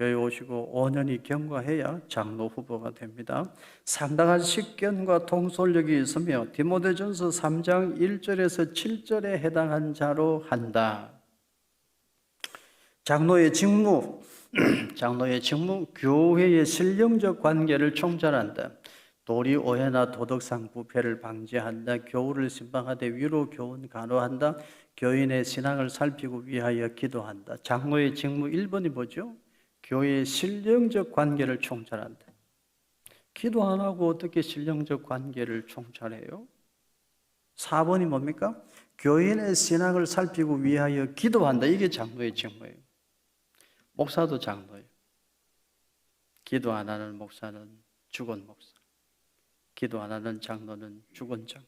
Speaker 1: 교회 오시고 5년이 경과해야 장로 후보가 됩니다. 상당한 식견과 통솔력이 있으며 디모데전서 3장 1절에서 7절에 해당한 자로 한다. 장로의 직무, 교회의 신령적 관계를 총괄한다. 도리 오해나 도덕상 부패를 방지한다. 교우를 신방하되 위로 교훈 간호한다. 교인의 신앙을 살피고 위하여 기도한다. 장로의 직무 1번이 뭐죠? 교회의 신령적 관계를 총괄한다. 기도 안 하고 어떻게 신령적 관계를 총괄해요? 4번이 뭡니까? 교인의 신앙을 살피고 위하여 기도한다. 이게 장로의 직무예요. 목사도 장로예요. 기도 안 하는 목사는 죽은 목사. 기도 안 하는 장로는 죽은 장로.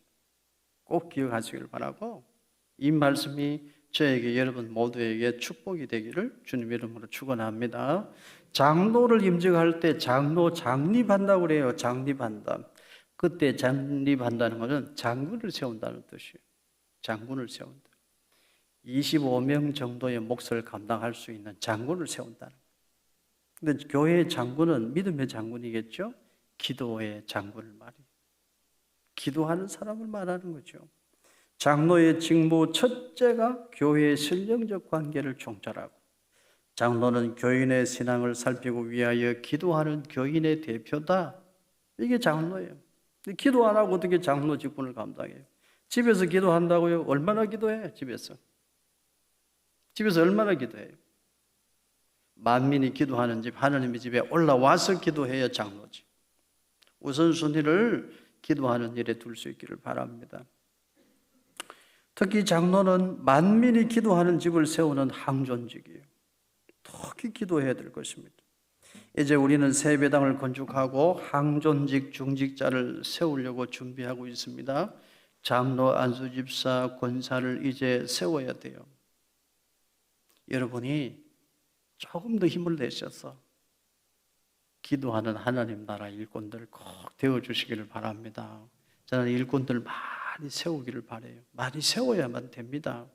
Speaker 1: 꼭 기억하시길 바라고 이 말씀이 저에게 여러분 모두에게 축복이 되기를 주님 이름으로 축원합니다. 장로를 임직할 때 장로 장립한다고 그래요. 장립한다. 그때 장립한다는 것은 장군을 세운다는 뜻이에요. 장군을 세운다. 25명 정도의 몫을 감당할 수 있는 장군을 세운다는 거예요. 근데 교회의 장군은 믿음의 장군이겠죠? 기도의 장군을 말해요. 기도하는 사람을 말하는 거죠. 장로의 직무 첫째가 교회의 신령적 관계를 총괄하고, 장로는 교인의 신앙을 살피고 위하여 기도하는 교인의 대표다. 이게 장로예요. 기도 안 하고 어떻게 장로 직분을 감당해요? 집에서 기도한다고요? 얼마나 기도해? 집에서 얼마나 기도해요? 만민이 기도하는 집, 하나님의 집에 올라와서 기도해야 장로지. 우선순위를 기도하는 일에 둘 수 있기를 바랍니다. 특히 장로는 만민이 기도하는 집을 세우는 항존직이에요. 특히 기도해야 될 것입니다. 이제 우리는 새 배당을 건축하고 항존직 중직자를 세우려고 준비하고 있습니다. 장로, 안수집사, 권사를 이제 세워야 돼요. 여러분이 조금 더 힘을 내셔서 기도하는 하나님 나라 일꾼들 꼭 되어주시기를 바랍니다. 저는 일꾼들 많이 세우기를 바라요. 많이 세워야만 됩니다.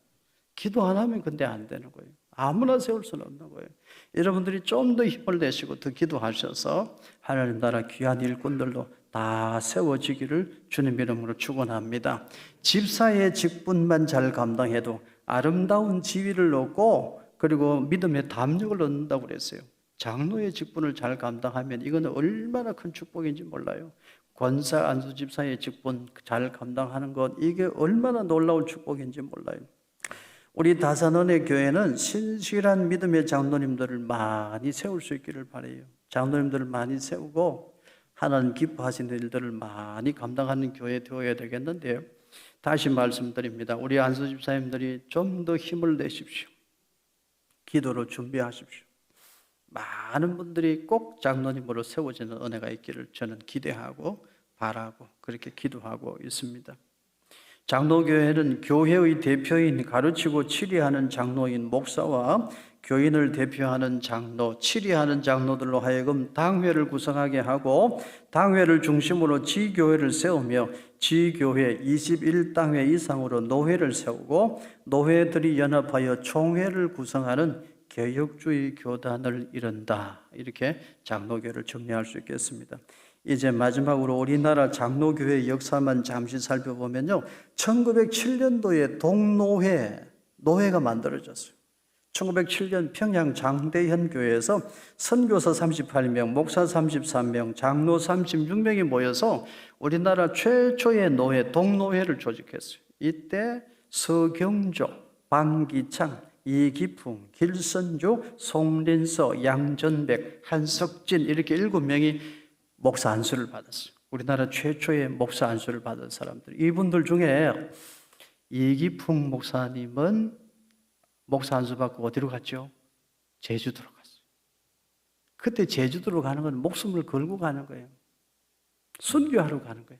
Speaker 1: 기도 안 하면 근데 안 되는 거예요. 아무나 세울 수는 없는 거예요. 여러분들이 좀 더 힘을 내시고 더 기도하셔서 하나님 나라 귀한 일꾼들도 다 세워지기를 주님 이름으로 축원합니다. 집사의 직분만 잘 감당해도 아름다운 지위를 얻고 그리고 믿음의 담력을 얻는다고 그랬어요. 장로의 직분을 잘 감당하면 이거는 얼마나 큰 축복인지 몰라요. 권사, 안수집사의 직분 잘 감당하는 것, 이게 얼마나 놀라운 축복인지 몰라요. 우리 다산원의 교회는 신실한 믿음의 장로님들을 많이 세울 수 있기를 바라요. 장로님들을 많이 세우고 하나님 기뻐하시는 일들을 많이 감당하는 교회 되어야 되겠는데요. 다시 말씀드립니다. 우리 안수집사님들이 좀 더 힘을 내십시오. 기도로 준비하십시오. 많은 분들이 꼭 장로님으로 세워지는 은혜가 있기를 저는 기대하고 바라고 그렇게 기도하고 있습니다. 장로교회는 교회의 대표인 가르치고 치리하는 장로인 목사와 교인을 대표하는 장로, 치리하는 장로들로 하여금 당회를 구성하게 하고 당회를 중심으로 지교회를 세우며 지교회 21당회 이상으로 노회를 세우고 노회들이 연합하여 총회를 구성하는 개혁주의 교단을 이룬다. 이렇게 장로교회를 정리할 수 있겠습니다. 이제 마지막으로 우리나라 장로교회의 역사만 잠시 살펴보면요. 1907년도에 노회가 만들어졌어요. 1907년 평양 장대현 교회에서 선교사 38명, 목사 33명, 장로 36명이 모여서 우리나라 최초의 노회, 동노회를 조직했어요. 이때 서경조, 방기창, 이기풍, 길선주, 송린서, 양전백, 한석진 이렇게 7명이 목사 안수를 받았어요. 우리나라 최초의 목사 안수를 받은 사람들. 이분들 중에 이기풍 목사님은 목사 안수 받고 어디로 갔죠? 제주도로 갔어요. 그때 제주도로 가는 건 목숨을 걸고 가는 거예요. 순교하러 가는 거예요.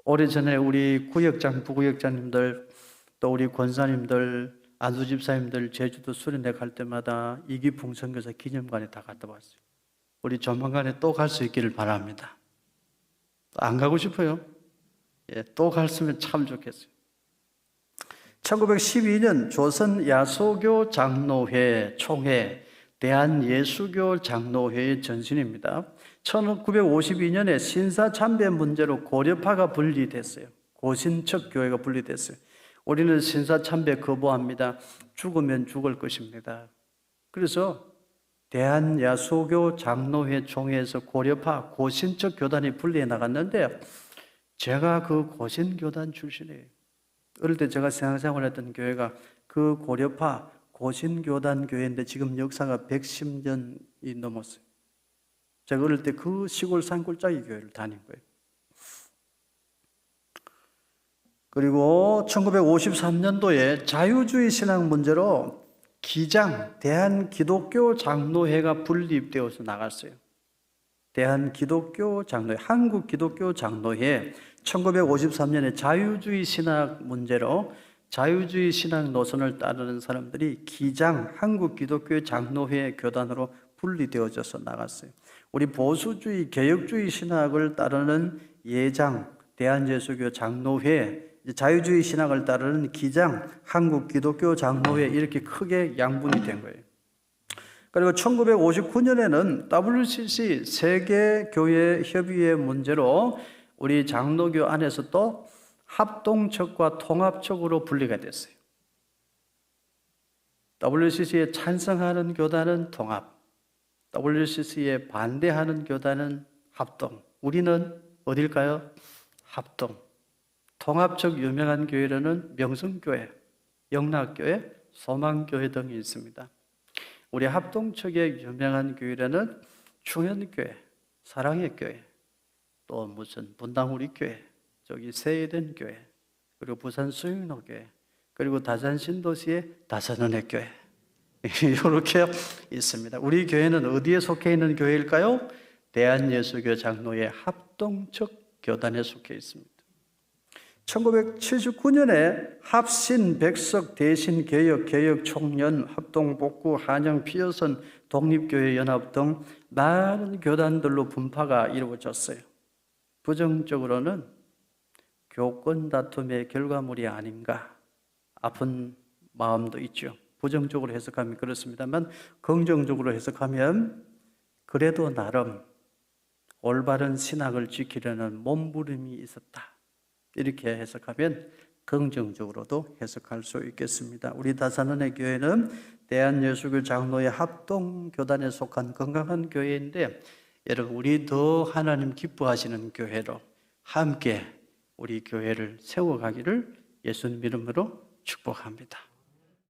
Speaker 1: 오래전에 우리 구역장, 부구역장님들 또 우리 권사님들, 안수집사님들 제주도 수련회 갈 때마다 이기풍 선교사 기념관에 다 갔다 왔어요. 우리 조만간에 또 갈 수 있기를 바랍니다. 안 가고 싶어요? 예, 또 갔으면 참 좋겠어요. 1912년 조선 야소교 장로회 총회 대한예수교 장로회의 전신입니다. 1952년에 신사참배 문제로 고려파가 분리됐어요. 고신척 교회가 분리됐어요. 우리는 신사참배 거부합니다. 죽으면 죽을 것입니다. 그래서 대한야수교 장로회 총회에서 고려파 고신척 교단이 분리해 나갔는데 제가 그 고신교단 출신이에요. 어릴 때 제가 신앙생활했던 교회가 그 고려파 고신교단 교회인데 지금 역사가 110년이 넘었어요. 제가 어릴 때 그 시골 산골짜기 교회를 다닌 거예요. 그리고 1953년도에 자유주의 신앙 문제로 기장, 대한기독교 장로회가 분립되어서 나갔어요. 대한기독교 장로회, 한국기독교 장로회 1953년에 자유주의 신학 문제로 자유주의 신학 노선을 따르는 사람들이 기장, 한국기독교 장로회 교단으로 분리되어져서 나갔어요. 우리 보수주의, 개혁주의 신학을 따르는 예장, 대한예수교 장로회, 자유주의 신학을 따르는 기장, 한국기독교 장로회 이렇게 크게 양분이 된 거예요. 그리고 1959년에는 WCC 세계교회협의회 문제로 우리 장로교 안에서 또 합동척과 통합척으로 분리가 됐어요. WCC에 찬성하는 교단은 통합, WCC에 반대하는 교단은 합동. 우리는 어딜까요? 합동. 통합척 유명한 교회로는 명성교회, 영락교회, 소망교회 등이 있습니다. 우리 합동척의 유명한 교회로는 충현교회, 사랑의 교회, 또 무슨 분당우리교회, 저기 세eden 교회, 그리고 부산 수영로교회, 그리고 다산 신도시의 다산은혜교회 이렇게 있습니다. 우리 교회는 어디에 속해 있는 교회일까요? 대한예수교 장로회 합동척 교단에 속해 있습니다. 1979년에 합신, 백석, 대신, 개혁, 개혁, 총연, 합동, 복구, 한영, 피어선, 독립교회 연합 등 많은 교단들로 분파가 이루어졌어요. 부정적으로는 교권 다툼의 결과물이 아닌가 아픈 마음도 있죠. 부정적으로 해석하면 그렇습니다만 긍정적으로 해석하면 그래도 나름 올바른 신학을 지키려는 몸부림이 있었다. 이렇게 해석하면 긍정적으로도 해석할 수 있겠습니다. 우리 다산은혜 교회는 대한예수교 장로회 합동교단에 속한 건강한 교회인데 여러분 우리 더 하나님 기뻐하시는 교회로 함께 우리 교회를 세워가기를 예수님 이름으로 축복합니다.